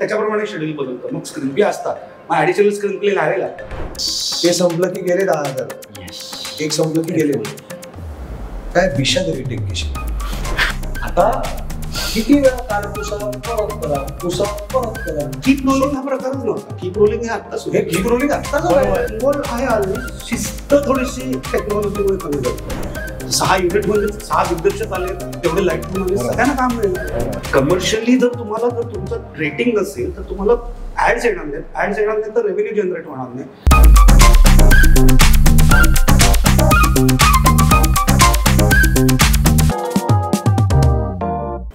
त्याच्याप्रमाणे शेड्यूल बदलतो. मग स्क्रीन प्ले असतात, मग ॲडिशनल स्क्रीन प्ले लावायला ते संपलं की गेले 10,000. एक संपलं की गेले काय विषाद रिटेक घेशील. आता किती वेळा काल परत करा. कीप रोलिंग हा प्रकारच नव्हता. कीप रोलिंग हे आत्ता सुरू. हे कीप रोलिंग आता आहे आली शिस्त थोडीशी टेक्नॉलॉजीमुळे कमी झाली. 6 युनिटमध्ये 6 दिग्दर्शक आले, तेवढे लाईट मध्ये सगळ्यांना काम मिळेल. कमर्शियली जर तुमचं रेटिंग असेल तर तुम्हाला ऍड्स येणार नाही तर रेव्हेन्यू जनरेट होणार नाही.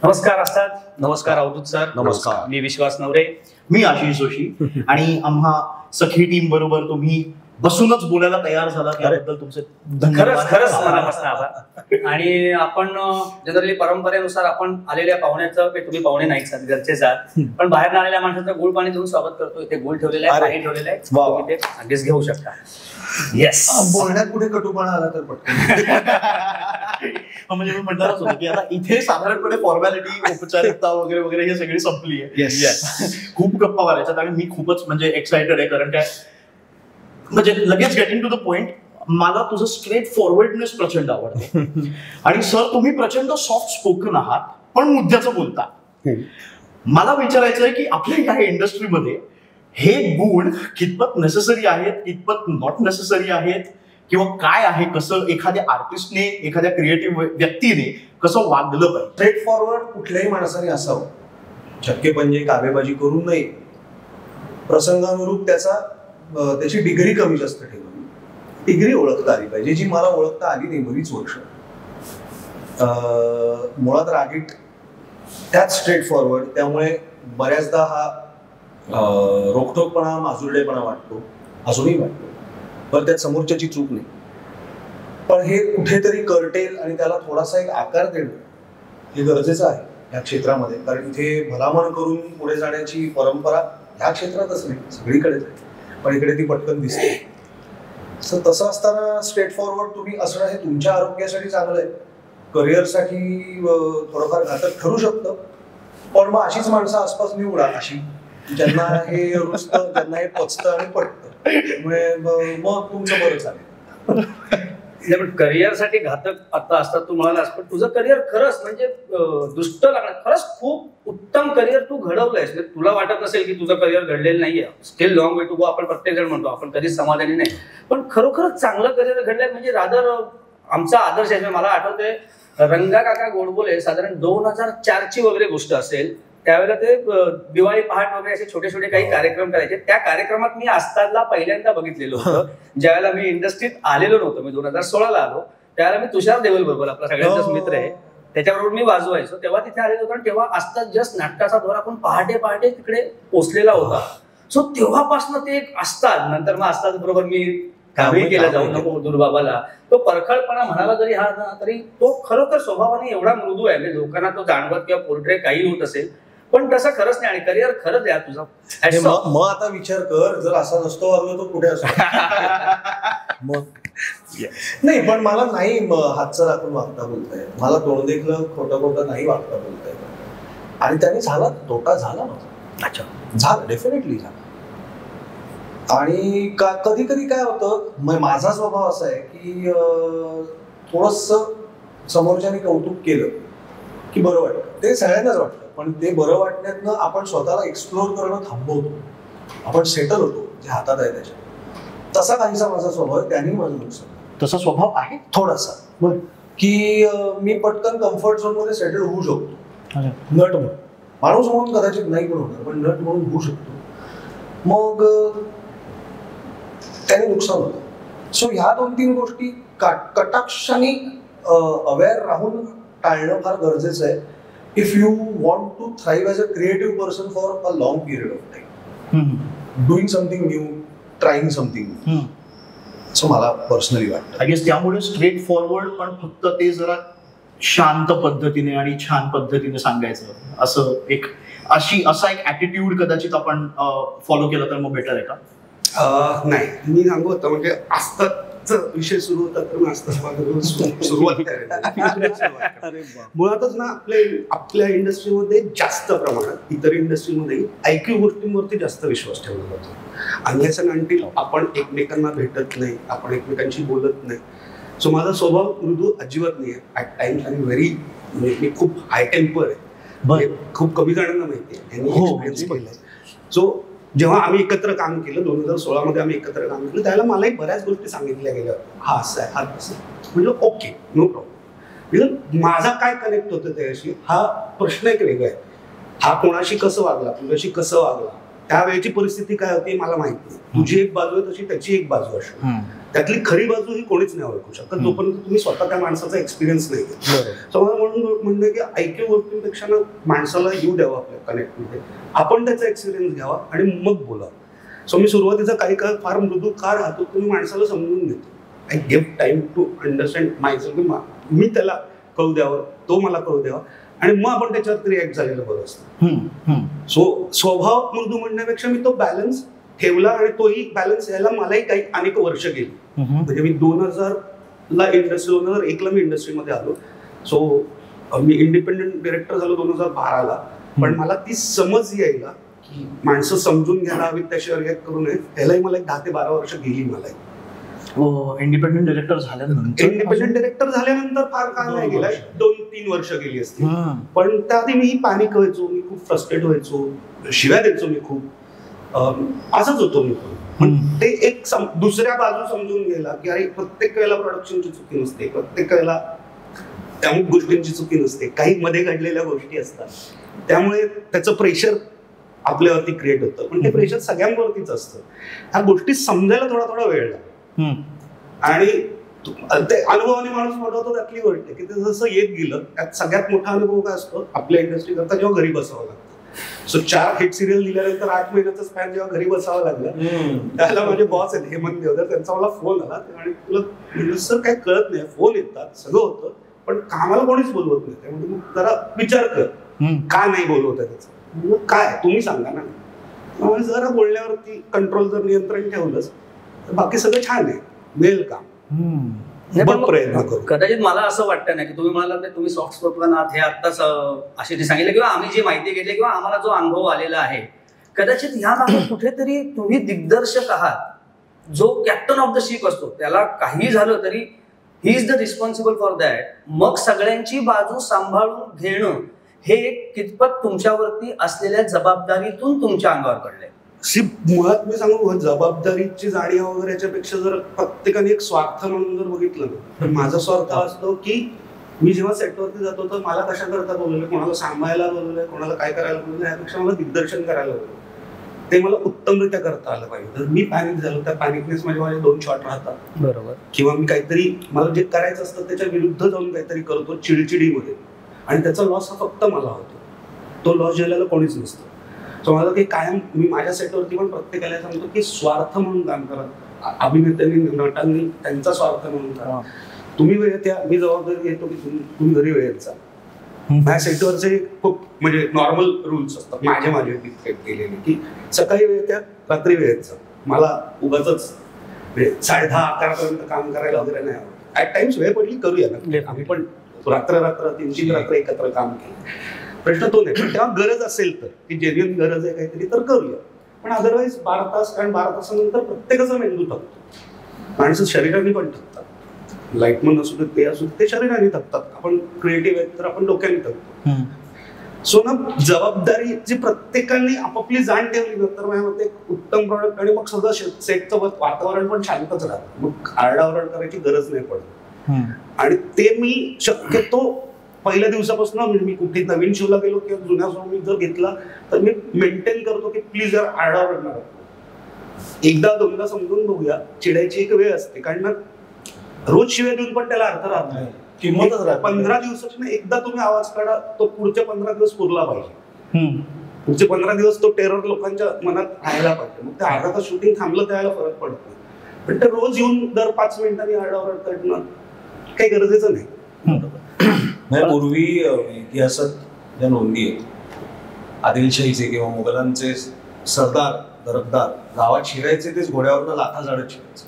नमस्कार असतात. नमस्कार अवधूत सर. नमस्कार. मी विश्वास नवरे. मी आशिष जोशी. आणि आम्हा सखी टीम बरोबर तुम्ही बसूनच बोलायला तयार झाला त्याबद्दल तुमचे खरंच मनापासून आभार. आणि आपण जनरली परंपरेनुसार आपण आलेल्या पाहुण्याचं, तुम्ही पाहुणे नाहीच आहात, घरचेच आहात, पण बाहेर आलेल्या माणसाचं गुळ पाणी देऊन स्वागत करतो. इथे गुळ ठेवलेला आहे, पाणी ठेवलेलं आहे, तुम्ही ते अगदीच घेऊ शकता. येस. बोलण्यात पुढे कटुपणा आला तर पटकन. म्हणजे मी म्हणणारच होतो की आता इथे साधारणपणे फॉर्मॅलिटी, औपचारिकता वगैरे वगैरे हे सगळी संपली आहे. खूप गप्पा मारायच्यात आणि मी खूपच म्हणजे एक्साइटेड आहे. कारण काय म्हणजे लगेच गेटिंग टू द पॉइंट, मला तुझं स्ट्रेट फॉरवर्डनेस प्रचंड आवडतं. आणि सर तुम्ही प्रचंड सॉफ्ट स्पोकन आहात पण मुद्द्याचं बोलता. मला विचारायचं आहे की आपल्या या इंडस्ट्रीमध्ये हे गुण कितपत नेसेसरी आहेत, कितपत नॉट नेसेसरी आहेत, किंवा काय आहे, कसं एखाद्या आर्टिस्टने, एखाद्या क्रिएटिव्ह व्यक्तीने कसं वागलं पाहिजे. स्ट्रेट फॉरवर्ड कुठल्याही माणसाने असावं. छक्केपंजे कावेबाजी करू नये. प्रसंगानुरूप त्याची डिग्री कमी जास्त ठेवली. डिग्री ओळखता आली पाहिजे, जी मला ओळखता आली नाही बरीच वर्ष. मुळात रागीट त्यात स्ट्रेट फॉरवर्ड, त्यामुळे बऱ्याचदा हा रोखठोकपणा, माजुरडेपणा वाटतो, अजूनही वाटतो. पण त्यात समोरच्याची चूक नाही, पण हे कुठेतरी कर्टेल आणि त्याला थोडासा एक आकार देणं हे गरजेचं आहे या क्षेत्रामध्ये. कारण इथे भलामण करून पुढे जाण्याची परंपरा ह्या क्षेत्रातच नाही, सगळीकडेच आहे, पण इकडे ती पटकन दिसते. तसं असताना स्ट्रेट फॉरवर्ड तुम्ही असणं हे तुमच्या आरोग्यासाठी चांगलं आहे, करिअरसाठी थोडंफार घातक ठरू शकतं. पण मग अशीच माणसं आसपास निवडा, अशी ज्यांना हे रुचतं, ज्यांना हे पचतं आणि पटतं. त्यामुळे मग तुमचं बरं चालेल. पण करिअरसाठी घातक आता असतात तू म्हणालास, पण तुझं करिअर खरंच म्हणजे दुष्ट लागणार. खरंच खूप उत्तम करिअर तू घडवलंयस. तुला वाटत नसेल की तुझं करिअर घडलेलं नाहीये. Still long way to go. आपण प्रत्येक जण म्हणतो, आपण कधीच समाधानी नाही, पण खरोखरच चांगलं करिअर घडलंय. म्हणजे रादर आमचा आदर्श आहे. मला आठवतंय रंगा काका गोडबोले साधारण 2004ची वगैरे गोष्ट असेल, त्यावेळेला ते दिवाळी पहाट वगैरे असे छोटे छोटे काही कार्यक्रम करायचे. त्या कार्यक्रमात मी आस्तादला पहिल्यांदा बघितलेलं होतं. ज्यावेळेला मी इंडस्ट्रीत आलेलो नव्हतो, मी 2016ला आलो, त्यावेळेला मी तुषार देवल बरोबर, आपला सगळ्यांचाच मित्र आहे, त्याच्याबरोबर मी वाजवायचो. तेव्हा तिथे आलेलो होतो आणि तेव्हा आस्ताद जस्ट नाटकाचा दौरा आपण पहाटे पहाटे तिकडे पोचलेला होता. सो तेव्हापासून ते एक आस्ताद, नंतर मग आस्ताद बरोबर मी कामही केलं जाऊ नको दुर्बाबाला. तो परखडपणा म्हणाला जरी हा ना, तरी तो खरोखर स्वभावाने एवढा मृदू आहे. म्हणजे लोकांना तो जाणवत किंवा पोर्ट्रे काही होत असेल, पण तसं खरंच नाही. आणि करिअर खरंच आहे तुझं. मग आता विचार कर, जर असा नसतो वागलो तो कुठे असतो. मग नाही, पण मला नाही हातचं राखून वागता बोलताय. मला तोंड देखलं खोटं खोटं नाही वागता बोलताय. आणि त्याने झाला, तोटा झाला माझा. अच्छा, झालं, डेफिनेटली झालं. आणि कधी कधी काय होतं, माझा स्वभाव असा आहे की थोडस समोरच्याने कौतुक केलं की बरं वाटतं. ते सगळ्यांनाच वाटतं, पण ते बरं वाटण्यातनं आपण स्वतःला एक्सप्लोर करणं थांबवतो. आपण सेटल होतो जे हातात आहे त्याच्या. तसा काहीसा माझा स्वभाव आहे. त्यांनी माझं नुकसान. तसा स्वभाव आहे थोडासा, की मी पटकन कम्फर्ट झोन मध्ये सेटल होऊ शकतो. नट म्हणून, माणूस म्हणून कदाचित नाही पण होणार, पण नट म्हणून होऊ शकतो. मग त्याने नुकसान होतं. सो ह्या 2-3 गोष्टी कटाक्षाने अवेअर राहून टाळणं फार गरजेचं आहे. If you want to thrive as a creative person for a long period of time, doing something new, trying something new. So मला पर्सनली वाटतं. आय गेस त्यामुळे स्ट्रेट फॉरवर्ड, पण फक्त ते जरा शांत पद्धतीने आणि छान पद्धतीने सांगायचं, असं एक असा एक ऍटिट्यूड कदाचित आपण फॉलो केला तर मग बेटर आहे का? नाही, मी सांगू होतं म्हणजे असतात विषय सुरू होता तर मास्तर सुरुवात मुळातच ना आपल्या इंडस्ट्रीमध्ये जास्त प्रमाणात इतर इंडस्ट्रीमध्ये IQ गोष्टींवरती जास्त विश्वास ठेवला जातो. अनलेस अँड अंटिल आपण एकमेकांना भेटत नाही, आपण एकमेकांशी बोलत नाही. सो माझा स्वभाव मृदू अजिबात नाही आहे. ॲट टाइम्स आणि मी खूप हाय टेम्पर आहे. खूप कमी जणांना माहिती आहे, त्यांनी एक्सपिरियन्स केलाय. सो जेव्हा आम्ही एकत्र काम केलं 2016 मध्ये आम्ही एकत्र काम केलं त्यावेळेला मलाही बऱ्याच गोष्टी सांगितल्या गेल्या, हा असं आहे, हा तसं. म्हटलं ओके, नो प्रॉब्लेम. माझा काय कनेक्ट होतं त्याशी हा प्रश्न एक वेगळा आहे. हा कोणाशी कसं वागला, तुझ्याशी कसं वागला, त्यावेळेची परिस्थिती काय होती मला माहिती नाही. तुझी एक बाजू आहे तशी त्याची एक बाजू असते. त्यातली खरी बाजू ही कोणीच नाही ओळखू शकत जोपर्यंत तुम्ही स्वतः त्या माणसाचा एक्सपिरियन्स नाही घेतला. सो मला म्हणून म्हणणं की IQ गोष्टींपेक्षा ना माणसाला येऊ द्यावा आपल्या कनेक्टमध्ये, आपण त्याचा एक्सपिरियन्स घ्यावा आणि मग बोला. सो मी सुरुवातीचा काही काळ फार मृदू का राहतो तुम्ही माणसाला समजून घेतो. I give time to understand myself. मी त्याला कळू द्यावं, तो मला कळू द्यावा आणि मग आपण त्याच्यावर रिॲक्ट झालेलं बरं असतं. सो स्वभाव मृदू म्हणण्यापेक्षा मी तो बॅलन्स ठेवला आणि तोही बॅलन्स यायला मलाही काही अनेक वर्ष गेली. म्हणजे मी 2001ला मी इंडस्ट्रीमध्ये आलो. सो मी इंडिपेंडंट डिरेक्टर झालो 2012ला. पण मला ती समज यायला की माणसं समजून घ्यायला हवी, त्याशिवाय रिॲक्ट करू नये, यालाही मला 10 ते 12 वर्ष गेली. मला इंडिपेंडंट डिरेक्टर झाल्यानंतर फार काळ नाही गेला, 2-3 वर्ष गेली असती. पण त्याआधी मी पॅनिक व्हायचो, मी खूप फ्रस्ट्रेट व्हायचो, शिव्या द्यायचो मी खूप. असंच होतो मी. पण ते एक दुसऱ्या बाजू समजून गेला की अरे प्रत्येक वेळेला प्रोडक्शनची चुकी नसते, प्रत्येक वेळेला अमुक गोष्टींची चुकी नसते, काही मध्ये घडलेल्या गोष्टी असतात. त्यामुळे त्याचं प्रेशर आपल्यावरती क्रिएट होतं. पण ते प्रेशर सगळ्यांवरतीच असतं. ह्या गोष्टी समजायला थोडा थोडा वेळ लागतो आणि ते अनुभवाने माणूस मोठा होतो. त्यातली गोष्ट आहे की ते जसं येत गेलं त्यात सगळ्यात मोठा अनुभव काय असतो आपल्या इंडस्ट्री करता जेव्हा घरी बसावं लागतं. सो 4 हिट सिरियल दिल्यानंतर 8 महिन्याचा स्पॅन जेव्हा घरी बसावं लागलं त्याला माझे बॉस आहेत हेमंत देवधर, त्यांचा मला फोन आला आणि तुला सर काय कळत नाही, फोन येतात सगळं होतं पण कामाला कोणीच बोलवत नाही. त्यामुळे मग जरा विचार कर का नाही बोलवत आहे त्याचं, काय तुम्ही सांगा ना. त्यामुळे जरा बोलण्यावरती कंट्रोल जर नियंत्रण ठेवलंच तर बाकी सगळं छान आहे, मिळेल काम. प्रयत्न करू. कदाचित मला असं वाटतं ना की तुम्ही म्हणाला तुम्ही सॉफ्ट स्पोकन आहात हे आत्ताच अशी सांगितलं किंवा आम्ही जी माहिती घेतली किंवा आम्हाला जो अनुभव आलेला आहे, कदाचित ह्या मागे कुठेतरी तुम्ही दिग्दर्शक आहात. जो कॅप्टन ऑफ द शिप असतो त्याला काही झालं तरी he is the responsible for that. मग सगळ्यांची बाजू सांभाळून घेणं हे कितपत तुमच्यावरती असलेल्या जबाबदारीतून तुमच्या अंगावर पडलंय. मुळात मी सांगू जबाबदारीची जाणीव वगैरे याच्यापेक्षा जर प्रत्येकाने एक स्वार्थ म्हणून जर बघितलं ना तर माझा स्वार्थ असतो की मी जेव्हा सेटवरती जातो तर मला कशा करता बोलवलं, कोणाला सांभाळायला बोलवलंय, कोणाला काय करायला बोलवलं, यापेक्षा मला दिग्दर्शन करायला बोलवलं. ते मला उत्तमरित्या करता आलं पाहिजे. तर मी पॅनिक झालो, त्या पॅनिकनेस माझे 2 शॉट राहतात. बरोबर. किंवा मी काहीतरी मला जे करायचं असतं त्याच्या विरुद्ध जाऊन काहीतरी करतो चिडचिडीमध्ये आणि त्याचा लॉस हा फक्त मला होतो. तो लॉस झेलायला कोणीच नसतं. सो मला काही कायम मी माझ्या सेटवरती पण प्रत्येकाला सांगतो की स्वार्थ म्हणून काम करा. अभिनेत्यांनी नटांनी त्यांचा स्वार्थ म्हणून करा. तुम्ही वेळेत या, मी जबाबदारी घेतो की तुम्ही घरी वेळेत जा. माझ्या सेटवरचे खूप म्हणजे नॉर्मल रूल्स असतात माझे डिक्टेट केलेले की सकाळी वेळेत या, रात्री वेळेत जा. मला उगाच 10:30-11 काम करायला वगैरे नाही आवडत. ऍट टाइम्स वेळ पडली करूया ना, आम्ही पण रात्र 3-3 रात्र एकत्र काम केलं. प्रश्न तो नाही. पण तेव्हा गरज असेल तर की जेन्युइन गरज आहे काहीतरी तर करूया. पण अदरवाईज 12 तास, कारण 12 तासानंतर प्रत्येकाचा मेंदू थकतो. माणसं शरीराने पण थकतात. लाईटमन असू दे, ते असू दे, ते शरीराने थकतात. आपण क्रिएटिव्ह आहेत तर आपण डोक्याने थकतो. सो ना जबाबदारी जी प्रत्येकाने आपापली जाण ठेवली ना तर माझ्या मते उत्तम प्रॉडक्ट आणि मग सगळं सेटचं वातावरण पण शांतच राहतं. मग आरडाओरड करायची गरज नाही पडत. आणि ते मी शक्यतो पहिल्या दिवसापासून मी कुठे नवीन शोला गेलो किंवा जुन्या शो मी जर घेतला तर मी मेंटेन करतो की प्लीज जर आरडाओरड नका. 1-2दा समजून बघूया. चिडायची एक वेळ असते कारण रोज शिवाय देऊन पण त्याला अर्थ राहत नाही. किंमतच राहत. 15 दिवसात एकदा तुम्ही आवाज काढा, तो पुढचे 15 दिवस पुरला पाहिजे. पुढचे 15 दिवस तो टेरर लोकांच्या मनात राहायला पाहिजे. मग ते अर्धा तास शूटिंग थांबलं त्याला फरक पडत नाही. पण ते रोज येऊन दर 5 मिनिटांनी आरडाओरड करणं काही गरजेचं नाही. पूर्वी इतिहासात ज्या नोंदी आहेत आदिलशाहीचे किंवा मुघलांचे सरदार दरकदार गावात शिरायचे तेच घोड्यावरनं लाथा झाडत शिरायचे.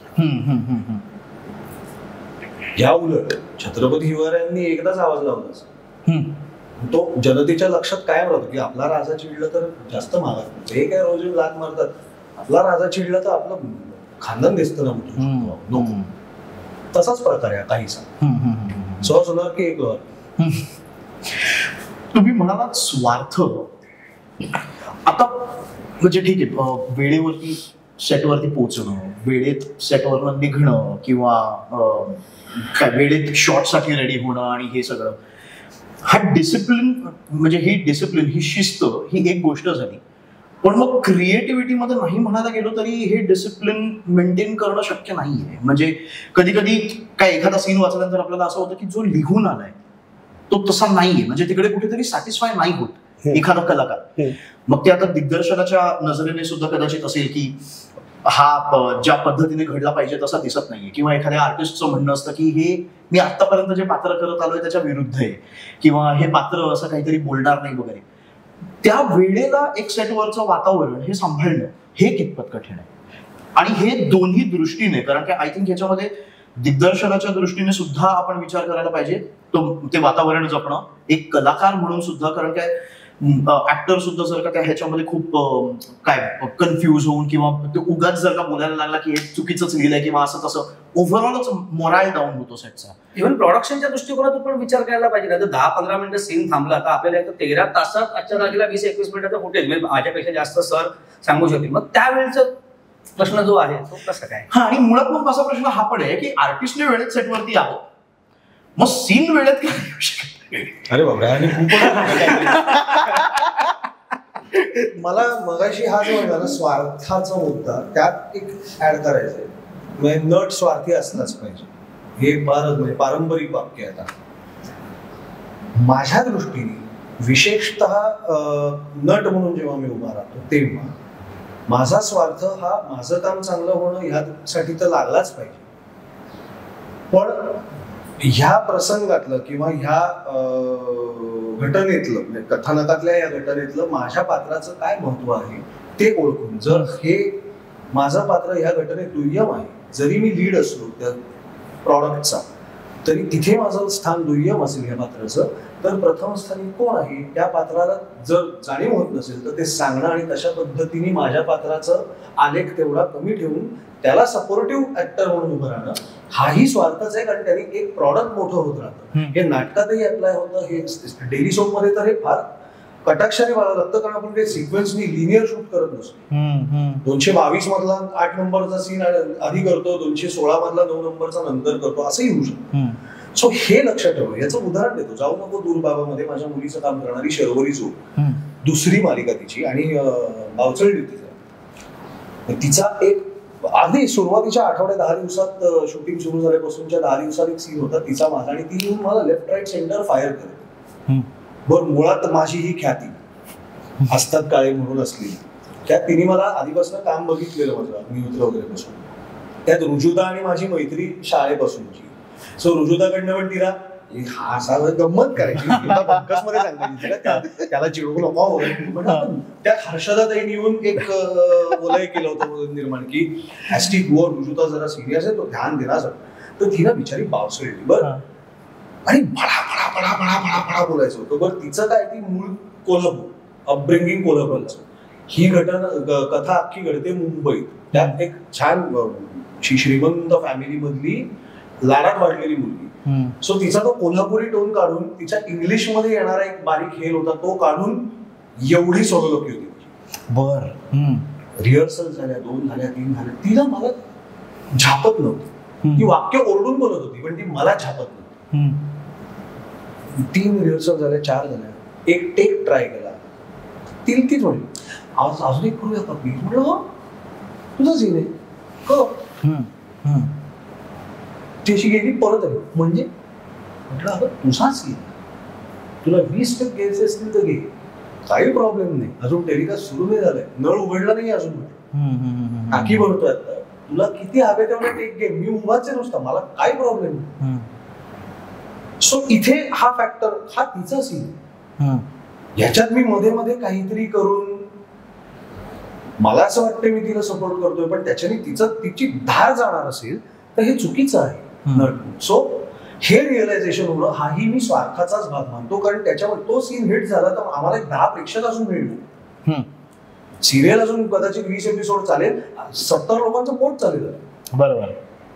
या उलट छत्रपती शिवरायांनी एकदाच आवाज लावला, तो जनतेच्या लक्षात कायम राहतो की आपला राजा चिडलं तर जास्त मागत, हे काय रोज लाग मारतात, आपला राजा चिडला तर आपलं खानदान दिसतं ना नको. तसाच प्रकार आहे काहीसा. सॉस होणार की एक होणार. तुम्ही म्हणालात स्वार्थ. आता म्हणजे ठीक आहे, वेळेवरती सेटवरती पोहोचणं, वेळेत सेटवरनं निघणं, किंवा काय वेळेत शॉटसाठी रेडी होणं, आणि हे सगळं, हा डिसिप्लिन, म्हणजे ही डिसिप्लिन, ही शिस्त, ही एक गोष्ट झाली. पण मग क्रिएटिव्हिटी मध्ये नाही म्हणायला गेलो तरी हे डिसिप्लिन मेंटेन करणं शक्य नाहीये. म्हणजे कधी कधी काय एखादा सीन वाचल्यानंतर आपल्याला असं होतं की जो लिहून आलाय तो तसा नाहीये, म्हणजे तिकडे कुठेतरी सॅटिस्फाय नाही होत एखादा कलाकार. मग ते आता दिग्दर्शकाच्या नजरेने सुद्धा कदाचित असेल की हा ज्या पद्धतीने घडला पाहिजे तसा दिसत नाहीये, किंवा एखाद्या आर्टिस्टचं म्हणणं असतं की हे मी आतापर्यंत जे पात्र करत आलोय त्याच्या विरुद्ध आहे, किंवा हे पात्र असं काहीतरी बोलणार नाही वगैरे. त्या वेळेला एक सेटवरचं वातावरण हे सांभाळणं हे कितपत कठीण आहे. आणि हे दोन्ही दृष्टीने, कारण की आय थिंक ह्याच्यामध्ये दिग्दर्शनाच्या दृष्टीने सुद्धा आपण विचार करायला पाहिजे, ते वातावरण जपणं, एक कलाकार म्हणून सुद्धा, कारण काय ऍक्टर सुद्धा जर का ह्याच्यामध्ये खूप काय कन्फ्युज होऊन, किंवा ते उगाच जर का बोलायला लागला की हे चुकीचंच लिहिलंय किंवा असं तसं, ओव्हरऑलच मोराल डाऊन होतो सेटचा. इव्हन प्रोडक्शनच्या दृष्टिकोनातून पण विचार करायला पाहिजे ना. 10-15 मिनिटं सीन थांबला तर आपल्याला 13 तासात आजच्या जागेला 20-21 मिनिटाचं फुटेज, म्हणजे माझ्यापेक्षा जास्त सर सांगू शकतील. मग त्यावेळेचा प्रश्न जो आहे तो कसा काय. हा, आणि मुळात मग असा प्रश्न हा पण आहे की आर्टिस्टने वेळेत सेटवरती यावं, मग सीन वेळेत काय येऊ शकत. अरे बाबा, आणि मला मगाशी हा जो म्हणला ना स्वार्थाचा मुद्दा, त्यात एक ऍड करायचंय, म्हणजे नट स्वार्थी असलाच पाहिजे, हे म्हणजे पारंपरिक वाक्य आहे. आता माझ्या दृष्टीने विशेषतः नट म्हणून जेव्हा मी उभा राहतो तेव्हा माझा स्वार्थ हा माझं काम चांगलं होणं ह्यासाठी तर लागलाच पाहिजे. पण ह्या प्रसंगातलं किंवा ह्या घटनेतलं, म्हणजे कथानकातल्या या घटनेतलं माझ्या पात्राचं काय महत्व आहे ते ओळखून, जर हे माझं पात्र ह्या घटनेत दुय्यम आहे, जरी मी लीड असलो त्या प्रॉडक्टचा, तरी तिथे माझं स्थान दुय्यम असेल ह्या पात्राचं, तर प्रथम स्थानी कोण आहे त्या पात्राला जर जाणीव होत नसेल तर ते सांगणं आणि तशा पद्धतीने माझ्या पात्राचं आलेख तेवढा कमी ठेवून त्याला सपोर्टिव्ह ऍक्टर म्हणून उभं राहणं, हाही स्वार्थच आहे. कारण त्यांनी एक प्रॉडक्ट मोठं होत राहतं. हे नाटकातही अप्लाय होतं, हे डेली सोप मध्ये तर हे फार कटाक्षाने मला लागतं, कारण आपण काही सिक्वेन्सनी लिनियर शूट करत नसतो. 222 मधला 8 नंबरचा सीन आधी करतो, 216 मधला 9 नंबरचा नंतर करतो, असंही होऊ शकतं. सो हे लक्षात ठेवा. याचं उदाहरण देतो, जाऊ नको दूर बाबामध्ये माझ्या मुलीचं काम करणारी शर्वरी चोर, दुसरी मालिका तिची, आणि बावचळली तिचा एक आधी सुरुवातीच्या आठवड्या 10 दिवसात शूटिंग सुरू झाल्यापासूनच्या 10 दिवसात एक सीन होता तिचा माझा, आणि ती येऊन मला लेफ्ट राईट सेंटर फायर करते. बरं, मुळात माझी ही ख्याती असतात काळे म्हणून असलेली, त्यात तिने मला आधीपासून काम बघितलेलं माझं अग्निहोत्र वगैरे पासून, त्यात रुजुदा आणि माझी मैत्री शाळेपासूनची. सो रुजुदाकडनं पण तिला हा असा गंमत करायची, मध्ये सांगायची त्याला चिडवू नको वगैरे. त्यात हर्षदाताईंनी येऊन एक वलय केलं होतं निर्माण की ऍस्टिक वर रुजुदा जरा सिरियस आहे, तो ध्यान देणार, तर तिला बिचारी बावसळली. बरं, आणि भडा भडा भडा भडा भडा भडा बोलायचं होतं. बरं, तिचं काय, ती मूळ कोल्हापूर, अपब्रिंगिंग कोल्हापूरचं. ही कथा अख्खी घडते मुंबईत. त्यात एक छान श्रीमंत फॅमिली मधली लाडात वाढलेली मुलगी. सो तिचा तो कोल्हापुरी टोन काढून तिच्या इंग्लिश मध्ये येणारा एक बारीक हेल होता तो काढून एवढी सोलोलोकी होती. बर, रिहर्सल झाल्या, 2 झाल्या, 3 झाल्या, तिला मला झापत नव्हती. ती वाक्य ओरडून बोलत होती पण ती मला झापत नव्हती. 3 रिहर्सल झाल्या, 4 झाल्या, एक टेक ट्राय केला, तीच म्हणली अजून एक करूया का प्लीज. म्हटलं तुझा सीन आहे का, ती अशी गेली परत आली. म्हणजे म्हटलं अगं तुझा सीन, तुला 20 स्टेप घ्यायचे असतील तर घे, काही प्रॉब्लेम नाही, अजून टेलिकास्ट सुरू नाही झालाय, नळ उघडला नाही अजून, म्हटलं टाकी भरतोय आता, तुला किती हवे तेवढे टेक घे, मी उभाच आहे नुसता, मला काही प्रॉब्लेम नाही. सो इथे हा फॅक्टर, हा तिचा सीन, ह्याच्यात मी मध्ये मध्ये काहीतरी करून मला असं वाटतं मी तिला सपोर्ट करतोय, पण त्याच्याने तिची धार जाणार असेल तर हे चुकीचं आहे. सो हे रिअलायझेशन होणं हाही मी स्वार्थाचाच भाग मानतो, कारण त्याच्यावर तो सीन हिट झाला तर आम्हाला 10 प्रेक्षक अजून मिळणार. सिरियल अजून कदाचित 20 एपिसोड चालेल, 70 लोकांचं पोट चालेल. बरोबर.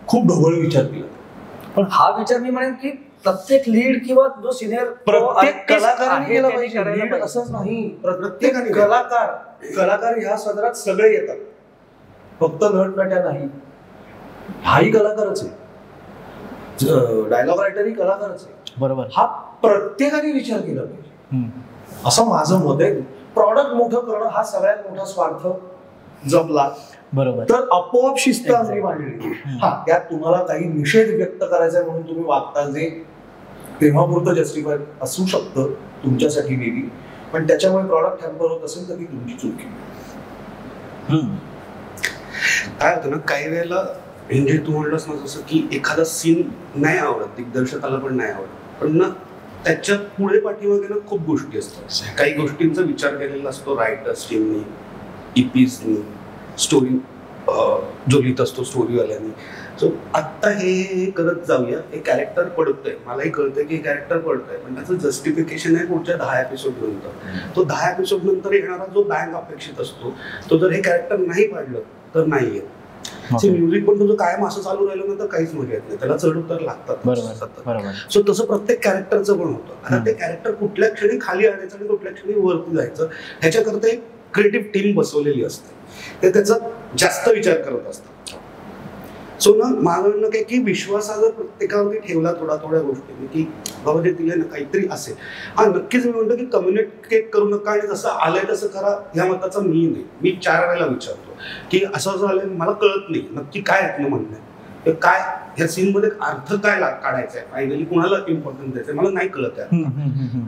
खूप ढोबळ विचार केला. पण हा विचार मी म्हणेन की प्रत्येक लीड किंवा जो सिनियर प्रत्येक कलाकाराने केला पाहिजे. लीड असंच नाही, प्रत्येक कलाकार ह्या सदरात सगळे येतात, फक्त नटनट्या नाही. हाही कलाकारच आहे, डायलॉग रायटरही कलाकारच आहे. बरोबर. हा प्रत्येकाने विचार केला पाहिजे असं माझं मत आहे. प्रॉडक्ट मोठं करणं हा सगळ्यात मोठा स्वार्थ जपला बरोबर तर आपोआप शिस्त आपली वाढली. हा, त्यात तुम्हाला काही निषेध व्यक्त करायचा आहे म्हणून तुम्ही वागता, जे तेव्हापुरतं जस्टिफाय असू शकतं तुमच्यासाठी वेगळी, पण त्याच्यामुळे प्रॉडक्ट हॅम्पर होत असेल तर ती तुमची चूक आहे. काय होतं ना, काही वेळेला म्हणजे तू म्हणलंस ना जसं की एखादा सीन नाही आवडत, दिग्दर्शकाला पण नाही आवडत, पण ना त्याच्या पुढे पाठीमागे ना खूप गोष्टी असतात. काही गोष्टींचा विचार केलेला असतो रायटर्स टीमनी, इपीजनी, स्टोरी जो लिहित असतो स्टोरीवाल्यांनी. सो आत्ता हे करत जाऊया, हे कॅरेक्टर पडतंय, मलाही कळतंय की हे कॅरेक्टर पडतंय, पण त्याचं जस्टिफिकेशन आहे पुढच्या 10 एपिसोड नंतर. तो 10 एपिसोड नंतर येणारा जो बँग अपेक्षित असतो तो जर हे कॅरेक्टर नाही पाडलं तर नाही येत. म्युझिक पण तुझं कायम असं चालू राहिलं ना तर काहीच मजा येत नाही, त्याला चढ उतार लागतात. सो तसं प्रत्येक कॅरेक्टरचं पण होतं. आता ते कॅरेक्टर कुठल्या क्षणी खाली आणायचं आणि कुठल्या क्षणी वरती जायचं ह्याच्याकरता एक क्रिएटिव्ह टीम बसवलेली असते, ते त्याचा जास्त विचार करत असतात. सो ना माझं म्हणणं काय की विश्वास हा जर प्रत्येकावरती ठेवला थोड्या गोष्टींनी की बाबा जे दिले ना काहीतरी असेल, हा नक्कीच मी म्हणतो की कम्युनिकेट करू नका आणि जसं आलंय तसं करा ह्या मताचा मी नाही. मी 4 वेळेला विचारतो की असं झालंय, मला कळत नाही नक्की काय आहे म्हणणं, काय ह्या सीन मध्ये अर्थ काय काढायचा आहे, फायनली कुणाला इम्पॉर्टन्स द्यायचंय मला नाही कळत आहे.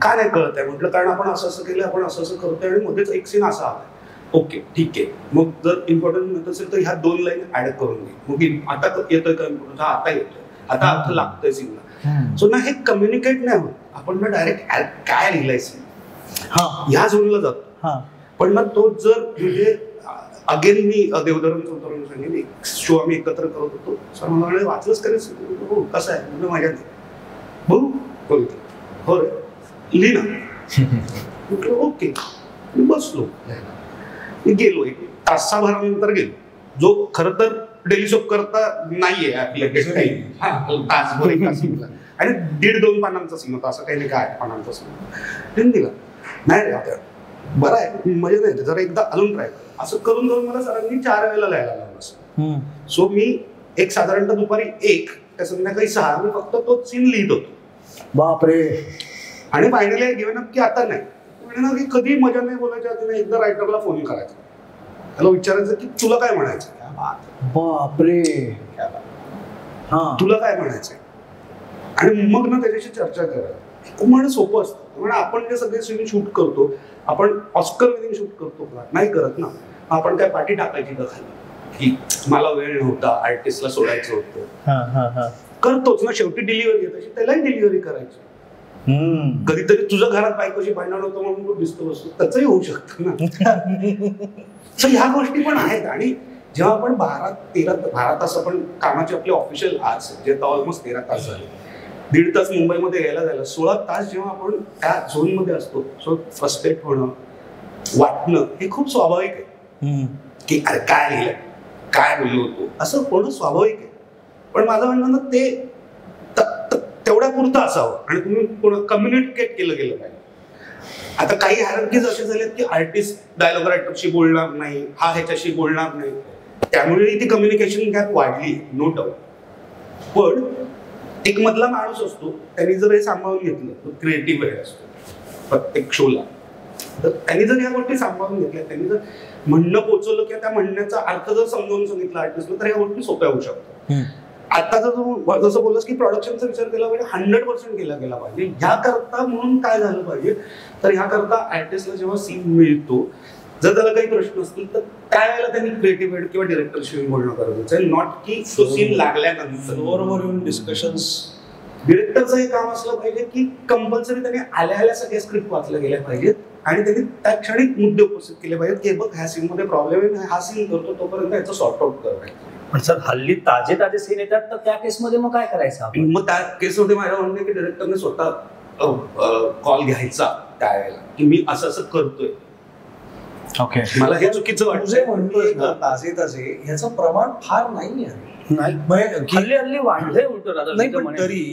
का नाही कळत आहे म्हटलं, कारण आपण असं केलं, आपण असं करतोय आणि मध्येच एक सीन असा आलाय. ओके ठीक आहे, मग जर इम्पॉर्टंट मिळत असेल तर ह्या 2 लाईन ऍड करून घे. मग आता येतोय का इम्पॉर्टन्स, हा आता येतोय, आता अर्थ लागतोय सीनला. सो ना हे कम्युनिकेट नाही होत, आपण ना डायरेक्ट काय लिहिलंय सीन ह्या झोनला जातो. पण ना तो जर म्हणजे अगेन मी देवधर्म सांगेन, एक शो आम्ही एकत्र करत होतो. सर मला वाचलंच करायचं, हो कसं आहे म्हणजे माझ्या बघू बघितलं, हो रे लिही ना. ओके बसलो, गेलो, एक तासाभरानंतर गेलो, जो खरं तर डेली शॉप करता नाहीये आपल्याकडे, तासभर एक तास आणि 1.5-2 पानांचा सीन होता, असं काही नाही, 8 पानांचा सीन दिला. नाही रे बरं आहे, मजा नाही, जरा एकदा अजून ट्राय कर. असं करून मला सरांनी 4 वेळेला लिहायला लावलं. सो मी एक साधारणतः दुपारी 1 त्या संध्याकाळी 6 मी फक्त तो सीन लिहित होतो. बापरे. आणि फायनली घेऊन की आता नाही म्हणणार की कधी मजा नाही बोलायच्या आधी एकदा रायटरला फोन करायचा, त्याला विचारायचं की तुला काय म्हणायचं. बापरे, तुला काय म्हणायचंय, आणि मग ना त्याच्याशी चर्चा करायला. म्हणणं सोपं असतं. म्हणजे आपण जे सगळे सीन शूट करतो, आपण ऑस्कर विनिंग शूट करतो का नाही करत ना. आपण काय पाठी टाकायची का खाली की मला वेळ नव्हता, आर्टिस्टला सोडायचं होतं, करतोच ना शेवटी. डिलिव्हरी तशी त्यालाही डिलिव्हरी करायची. कधीतरी तुझ्या घरात बायकोशी भांडण होतं म्हणून तू दिसतो बसतो, त्याचंही होऊ शकतं ना. सो ह्या गोष्टी पण आहेत. आणि जेव्हा आपण 12 तास आपण कामाचे आपले ऑफिशियल आवर्स जे ऑलमोस्ट 13 तास झाले, 1.5 तास मुंबईमध्ये यायला जायला 16 तास जेव्हा आपण त्या झोनमध्ये असतो, सो फ्रस्ट्रेट होणं, वाटणं हे खूप स्वाभाविक आहे की अरे काय लिहिलंय, काय बोललो होतो, असं होणं स्वाभाविक आहे. पण माझं म्हणणं ना ते तेवढ्या पुरतं असावं आणि तुम्ही कम्युनिकेट केलं गेलं पाहिजे. आता काही हायरार्कीज असे झालेत की आर्टिस्ट डायलॉग रायटरशी बोलणार नाही, हा ह्याच्याशी बोलणार नाही, त्यामुळे ती कम्युनिकेशन गॅप वाढली, नो डाऊट. पण एक मधला माणूस असतो, त्यांनी जर हे सांभाळून घेतलं तर क्रिएटिव्ह वेळ असतो प्रत्येक शोला. तर त्यांनी जर या गोष्टी सांभाळून घेतल्या, त्यांनी जर म्हणणं पोचवलं किंवा त्या म्हणण्याचा अर्थ जर समजावून सांगितलं आर्टिस्टला, तर या गोष्टी सोप्या होऊ शकतात. आता जसं बोललास की प्रोडक्शनचा विचार केला पाहिजे, 100% केला गेला पाहिजे. ह्याकरता म्हणून काय झालं पाहिजे, तर ह्याकरता आर्टिस्टला जेव्हा सीन मिळतो, जर त्याला काही प्रश्न असतील तर त्यावेळेला त्यांनी क्रिएटिव्ह हेड किंवा डिरेक्टरशी बोलणं गरजेचं आहे. नॉट की तो सीन लागल्यानंतर बरोबर येऊन डिस्कशन्स. डिरेक्टरचं हे काम असलं पाहिजे की कंपल्सरी त्यांनी आल्या सगळ्या स्क्रिप्ट वाचल्या गेल्या पाहिजेत आणि त्यांनी त्या क्षणी मुद्दे उपस्थित केले पाहिजेत की बघ ह्या सीन मध्ये प्रॉब्लेम आहे, हा सीन करतो तोपर्यंत याचं सॉर्ट आउट करायचं. पण सर हल्ली ताजे ताजे सीन येतात, तर त्या केसमध्ये मग काय करायचं आपण? मग त्या केसमध्ये माझ्या म्हणणं आहे की डायरेक्टरने स्वतः कॉल घ्यायचा त्यावेळेला की मी असं असं करतोय, ओके. मला हे चुकीचं तुझे वाटतं. म्हणतोय ना ताजे ताजे ह्याचं प्रमाण फार नाही आहे. हल्ली हल्ली वाढलंय उलट दादा. नाही पण तरी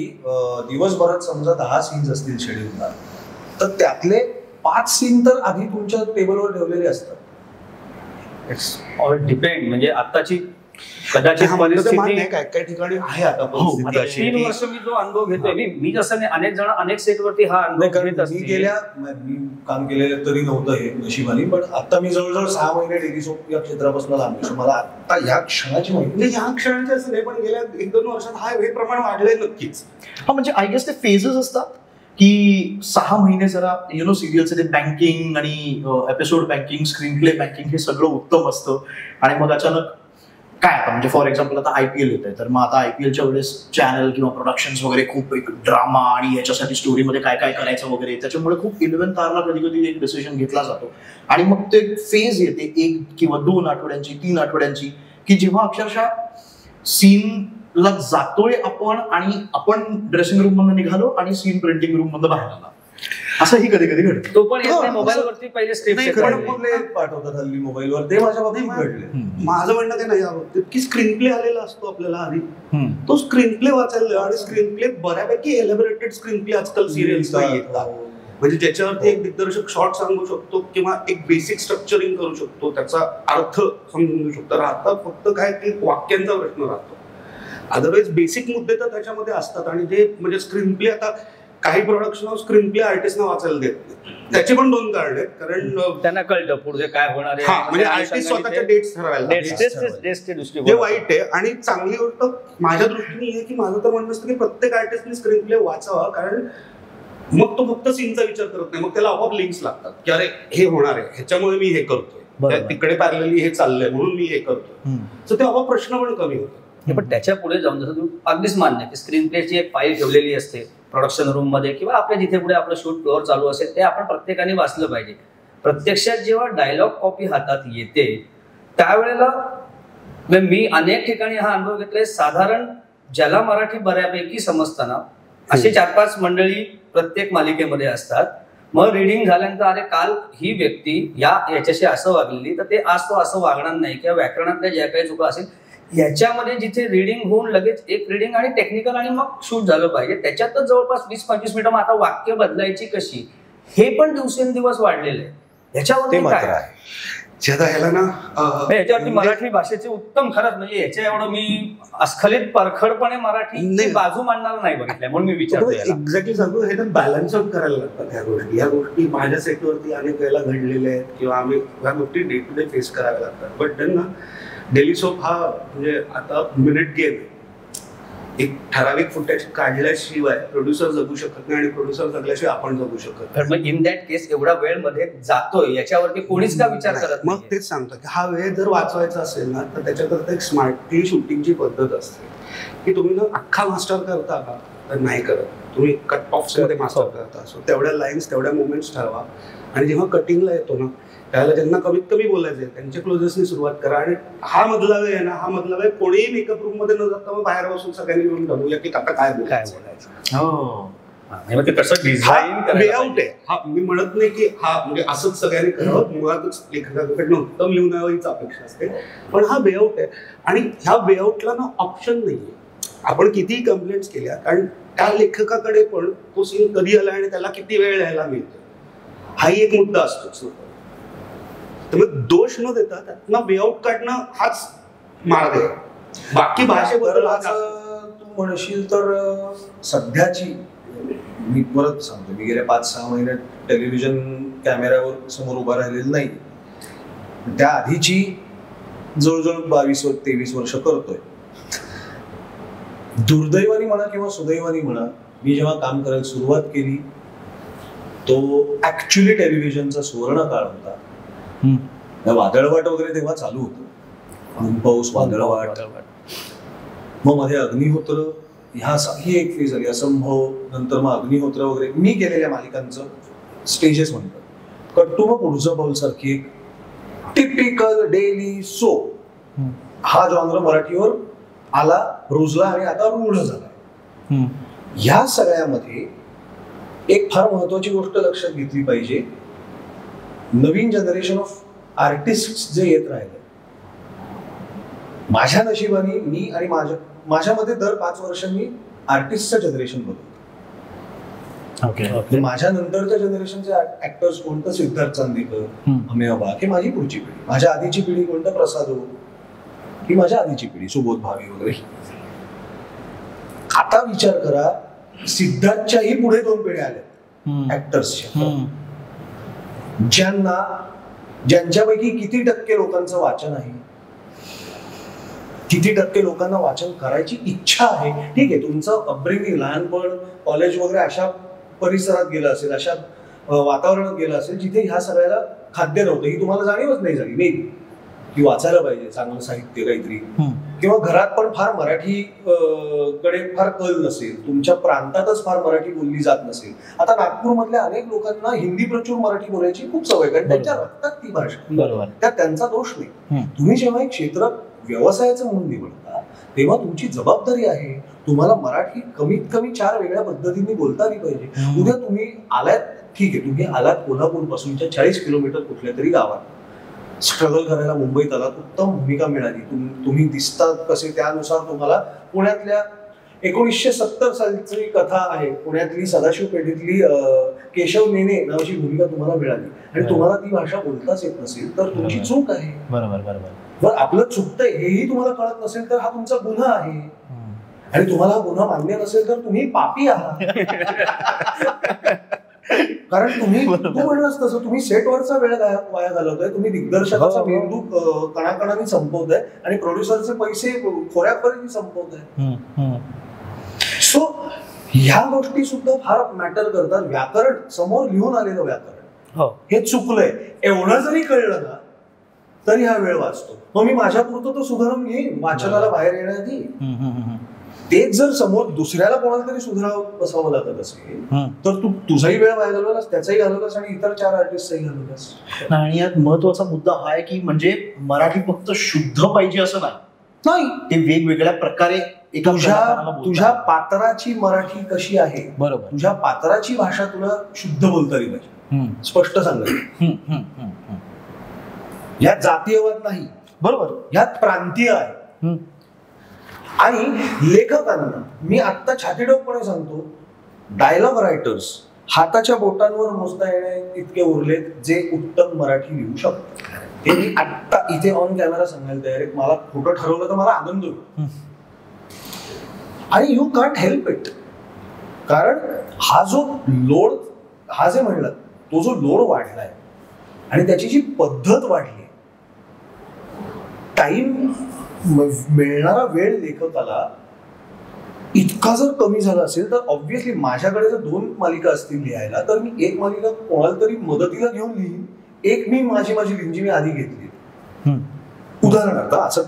दिवसभरात समजा 10 सीन्स असतील शेड्यूलला, तर त्यातले 5 सीन तर आधी तुमच्या टेबलवर ठेवलेले असतात. ऑल डिपेंड, म्हणजे आताची कदाचित परिस्थिती काय काय ठिकाणी आहे आता परिस्थिती आता अशी 3 की- वर्ष मी जो अनुभव घेतोय, मी जसं नाही, अनेक जण अनेक सेटवरती हा नाही, अनुभव कारण घेत मी असतील. मी काम केलेलं तरी नव्हतं हे नशिबाने, पण आता मी जवळजवळ 6 महिने डेली सोप या क्षेत्रापासून लांब आहे. मला आता ह्या क्षणाची माहिती म्हणजे ह्या क्षणाचे असं नाही, पण गेल्या 1-2 वर्षात हे प्रमाण वाढलंय नक्कीच. हा म्हणजे आय गेस ते फेजेस असतात की 6 महिने जरा सिरियलचे ते बँकिंग आणि episode banking, screen play banking हे सगळं उत्तम असतं, आणि मग अचानक काय आता म्हणजे फॉर एक्झाम्पल आता IPL येत आहे, तर मग आता IPLच्या वेळेस चॅनल किंवा प्रोडक्शन्स वगैरे खूप एक ड्रामा आणि याच्यासाठी स्टोरीमध्ये काय काय करायचं वगैरे, त्याच्यामुळे खूप 11th आवरला कधी कधी एक डिसिजन घेतला जातो, आणि मग ते फेज येते 1 किंवा 2 आठवड्यांची, 3 आठवड्यांची, की जेव्हा अक्षरशः सीनला जातोय आपण आणि आपण ड्रेसिंग रूम मधून निघालो आणि सीन प्रिंटिंग रूम मधून बाहेर आला, असंही कधी कधी घडतं. तो पण येत नाही मोबाईल वरती, पहिले नाही, पण स्क्रिप्ट आपले पाठवतात हल्ली मोबाईलवर, ते माझ्या बाबतीत घडले. माझं म्हणणं ते नाही या बाबतीत की स्क्रीन प्ले आलेला असतो आपल्याला आधी, तो स्क्रीन प्ले वाचायला, आणि स्क्रीन प्ले बऱ्यापैकी एलिबरेटेड स्क्रीन प्ले आजकाल सिरियल्सला येतात, म्हणजे ज्याच्यावरती एक दिग्दर्शक शॉर्ट सांगू शकतो किंवा एक बेसिक स्ट्रक्चरिंग करू शकतो, त्याचा अर्थ समजून घेऊ शकतो. राहता फक्त काय की वाक्यांचा प्रश्न राहतो, अदरवाईज बेसिक मुद्दे तर त्याच्यामध्ये असतात. आणि जे म्हणजे स्क्रीन प्ले, आता काही प्रोडक्शन स्क्रीन प्ले आर्टिस्टना वाचायला देत नाही, त्याची पण 2 कारण आहेत. कारण त्यांना कळतं पुढे काय होणार आहे, म्हणजे आर्टिस्ट स्वतःच्या डेट्स ठरवायला दृष्टी जे वाईट आहे. आणि चांगली गोष्ट माझ्या दृष्टीने आहे की माझं तर म्हणणं असतं की प्रत्येक आर्टिस्टने स्क्रीन प्ले वाचावा, कारण मग तो फक्त सीनचा विचार करत नाही, मग त्याला आपोआप लिंक्स लागतात की अरे हे होणार आहे, ह्याच्यामुळे मी हे करतोय, तिकडे पॅरलली हे चाललंय म्हणून मी हे करतोय, तर ते आपोआप प्रश्न पण कमी होतो. पण त्याच्या पुढे जाऊन जसं तुम्ही अगदीच मान्य की स्क्रीन प्लेची एक फाईल ठेवलेली असते प्रोडक्शन रूम मध्ये किंवा आपल्या जिथे पुढे आपलं शूट फ्लोअर चालू असेल, ते आपण प्रत्येकाने वाचलं पाहिजे. प्रत्यक्षात जेव्हा डायलॉग कॉपी हातात येते त्यावेळेला मी अनेक ठिकाणी हा अनुभव घेतलाय, साधारण ज्याला मराठी बऱ्यापैकी समजताना असे 4-5 मंडळी प्रत्येक मालिकेमध्ये असतात. मग रिडिंग झाल्यानंतर अरे काल ही व्यक्ती याच्याशी असं वागलेली, तर ते आज तो असं वागणार नाही, किंवा व्याकरणातल्या ज्या काही चुका असेल याच्यामध्ये जिथे रिडिंग होऊन लगेच एक रिडिंग आणि टेक्निकल आणि मग शूट झालं पाहिजे, त्याच्यातच जवळपास 20-25 मिनिटं. आता वाक्य बदलायची कशी, हे पण दिवसेंदिवस वाढलेलं आहे. याच्यावरती काय ह्याला ना याच्यावरती मराठी भाषेचे उत्तम, खरंच म्हणजे याच्या एवढं मी अस्खलित परखडपणे मराठी बाजू मांडणार नाही बघितल्या, म्हणून मी विचारतो. एक्झॅक्टली सांगतो, हे तर बॅलन्स आउट करायला लागतात ह्या गोष्टी माझ्या सेटवरती अनेक वेळेला घडलेल्या आहेत, किंवा आम्ही ह्या गोष्टी डे टू डे फेस कराव्या लागतात. बट त्यांना डेली सोप हा म्हणजे आता मिनिट गेम आहे. एक ठराविक फुटेज काढल्याशिवाय प्रोड्युसर जगू शकत नाही, आणि प्रोड्युसर जगल्याशिवाय आपण जगू शकत नाही. मग इन दॅट केस एवढा वेळ मध्ये जातोय याच्यावरती कोणीच का विचार करत मग तेच सांगतो की हा वेळ जर वाचवायचा असेल ना, तर त्याच्याकरता एक स्मार्टली शूटिंगची पद्धत असते की तुम्ही ना अख्खा मास्टर करता का, तर नाही करत, तुम्ही कट ऑफ्स मध्ये मास्टर करता. सो तेवढ्या लाईन्स, तेवढ्या मुवमेंट्स ठरवा, आणि जेव्हा कटिंगला येतो ना त्याला ज्यांना कमीत कमी बोलायचंय त्यांच्या क्लोजेसनी सुरुवात करा. आणि हा मधला वेळ आहे ना, हा मधला वेळ कोणीही मेकअप रूम मध्ये न जाता मग बाहेर बसून सगळ्यांनी मिळून ठरवूया की आता काय बोलायचं. वेआउट आहे हा, मी म्हणत नाही की हा म्हणजे असंच सगळ्यांनी करावं, मुळातच लेखकाकडनं उत्तम लिहून यावं अपेक्षा असते, पण हा वेआउट आहे. आणि ह्या वेआउटला ना ऑप्शन नाहीये. आपण कितीही कंप्लेंट्स केल्या, कारण त्या लेखकाकडे पण तो सीन कधी आला आणि त्याला किती वेळ लिहायला मिळतो, हाही एक मुद्दा असतोच. त्यामुळे दोष न देता त्यातनं वेआउट काढणं हाच मार्ग आहे. बाकी भाषेबद्दल तू म्हणशील तर सध्याची, मी परत सांगतो, मी गेल्या 5-6 महिन्यात टेलिव्हिजन कॅमेऱ्यावर समोर उभा राहिलेलं नाही. त्या आधीची जवळजवळ 22-23 वर्ष करतोय. दुर्दैवानी म्हणा किंवा सुदैवानी म्हणा, मी जेव्हा काम करायला सुरुवात केली तो ऍक्च्युली टेलिव्हिजनचा सुवर्ण काळ होता. वादळवाट वगैरे तेव्हा चालू होतं, पाऊस, वादळवाट, मग मध्ये अग्निहोत्र, ही एक फेज आली, असंभव, नंतर मग अग्निहोत्र वगैरे मी केलेल्या मालिकांचं स्टेजेस म्हणतात. कट्टू मग पुढचं पाऊल सारखी एक टिपिकल डेली सो हा जॉनर मराठीवर आला, रुजला आणि आता रूढ झाला. ह्या सगळ्यामध्ये एक फार महत्वाची गोष्ट लक्षात घेतली पाहिजे. नवीन जनरेशन ऑफ आर्टिस्ट जे येत राहिले, माझ्या नशिबाने मी आणि माझ्यामध्ये दर 5 वर्षांनी आर्टिस्टचं जनरेशन बघतो. माझ्या नंतरच्या जनरेशनचे ऍक्टर्स कोणतं, सिद्धार्थ चांदेकर, अमेय वाघ, हे माझी पुढची पिढी. माझ्या आधीची पिढी कोणतं, प्रसाद हो, ही माझ्या आधीची पिढी, सुबोध भावे वगैरे. आता विचार करा, सिद्धार्थच्याही पुढे 2 पिढ्या आल्या ऍक्टर्सच्या, ज्यांच्यापैकी किती टक्के लोकांचं वाचन आहे, किती टक्के लोकांना वाचन करायची इच्छा आहे. ठीक आहे, तुमचं अपब्रिंगिंग, लहानपण, कॉलेज वगैरे अशा परिसरात गेलं असेल, अशा वातावरणात गेलं असेल जिथे ह्या सगळ्याला खाद्य नव्हतं, ही तुम्हाला जाणीवच नाही झाली. मे की वाचायला पाहिजे चांगलं साहित्य काहीतरी, किंवा घरात पण फार मराठी कडे फार कल नसेल, तुमच्या प्रांतातच फार मराठी बोलली जात नसेल. आता नागपूरमधल्या अनेक लोकांना हिंदी प्रचूर मराठी बोलायची खूप सवय, कारण त्यांच्या रक्तात ती भाषा, त्यात त्यांचा दोष नाही. तुम्ही जेव्हा एक क्षेत्र व्यवसायाचं म्हणून निवडता तेव्हा तुमची जबाबदारी आहे, तुम्हाला मराठी कमीत कमी 4 वेगळ्या पद्धतीने बोलता आली पाहिजे. उद्या तुम्ही आलात, ठीक आहे, तुम्ही आलात कोल्हापूर पासूनच्या 40 किलोमीटर कुठल्या तरी गावात, स्ट्रगल करायला मुंबईत आलात, उत्तम भूमिका मिळाली, तुम्ही दिसतात कसे त्यानुसार तुम्हाला पुण्यातल्या 1970 सालची कथा आहे, पुण्यातली सदाशिव पेठेतली केशव नेने नावाची भूमिका तुम्हाला मिळाली आणि तुम्हाला ती भाषा बोलताच येत नसेल तर तुमची चूक आहे. बरं, आपलं चुकतंय हेही तुम्हाला कळत नसेल तर हा तुमचा गुन्हा आहे, आणि तुम्हाला हा गुन्हा मान्य नसेल तर तुम्ही पापी आहात. कारण तुम्ही, तू म्हणलास तसं, तुम्ही सेटवरचा वेळ वाया घालवताय, तुम्ही दिग्दर्शकाचा मेंदू कणाकणाने संपवताय आणि प्रोड्युसरचे पैसे खोऱ्याखोरीने संपवताय. सो ह्या गोष्टी सुद्धा फार मॅटर करतात. व्याकरण, समोर लिहून आलेलं व्याकरण हे चुकलंय एवढं जरी कळलं ना तरी हा वेळ वाचतो. मग मी माझ्यापुरतं तो सुधारून घेईन वाचनाला बाहेर येण्याआधी. तेच जर समोर दुसऱ्याला कोणाला तरी सुधारावं बसावं लागत असेल तर तू तुझाही वेळ वाया घालवलास, त्याचाही घालवलास आणि इतर 4 आर्टिस्टचाही घालवलास. आणि यात महत्वाचा मुद्दा हा आहे की म्हणजे मराठी फक्त शुद्ध पाहिजे असं नाही, ते वेगवेगळ्या प्रकारे तुझ्या पात्राची मराठी कशी आहे, बरोबर, तुझ्या पात्राची भाषा तुला शुद्ध बोलता आली पाहिजे, स्पष्ट सांगायचं. यात जातीयवाद नाही, बरोबर, यात प्रांतीय आहे. आणि लेखकांना मी आत्ता छातीडोकपणे सांगतो, डायलॉग रायटर्स हाताच्या बोटांवर मोजता येणे इतके उरलेत जे उत्तम मराठी लिहू शकतात. हे मी आत्ता इथे ऑन कॅमेरा सांगायला तयार आहे. मला खोटं ठरवलं तर मला आनंद होईल, आणि यू कांट हेल्प इट. कारण हा जो लोड, हा जे म्हणला तो जो लोड वाढलाय आणि त्याची जी पद्धत वाढली, टाइम मिळणारा वेळ लेखकाला इतका जर कमी झाला असेल तर ऑब्व्हियसली माझ्याकडे जर 2 मालिका असतील लिहायला तर मी 1 मालिका कोणाला तरी मदतीला घेऊन लिहीन, एक मी माझी लिहिन जी मी आधी घेतली. उदाहरणार्थ असं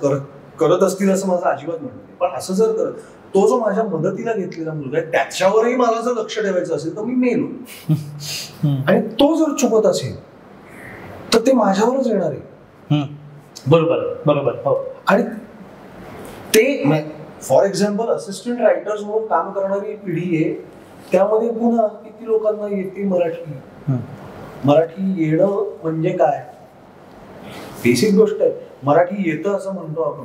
करत असतील असं माझं अजिबात म्हणणं नाही, पण असं जर करत तो जो माझ्या मदतीला घेतलेला मुलगा आहे त्याच्यावरही मला जर लक्ष ठेवायचं असेल तर मी मेलो, आणि तो जर चुकत असेल तर ते माझ्यावरच येणार आहे. बरोबर. हो. आणि ते फॉर एक्झाम्पल असिस्टंट रायटर्स म्हणून काम करणारी पिढी आहे, त्यामध्ये पुन्हा किती लोकांना येते मराठी येणं म्हणजे काय, बेसिक गोष्ट आहे. मराठी येतं असं म्हणतो आपण,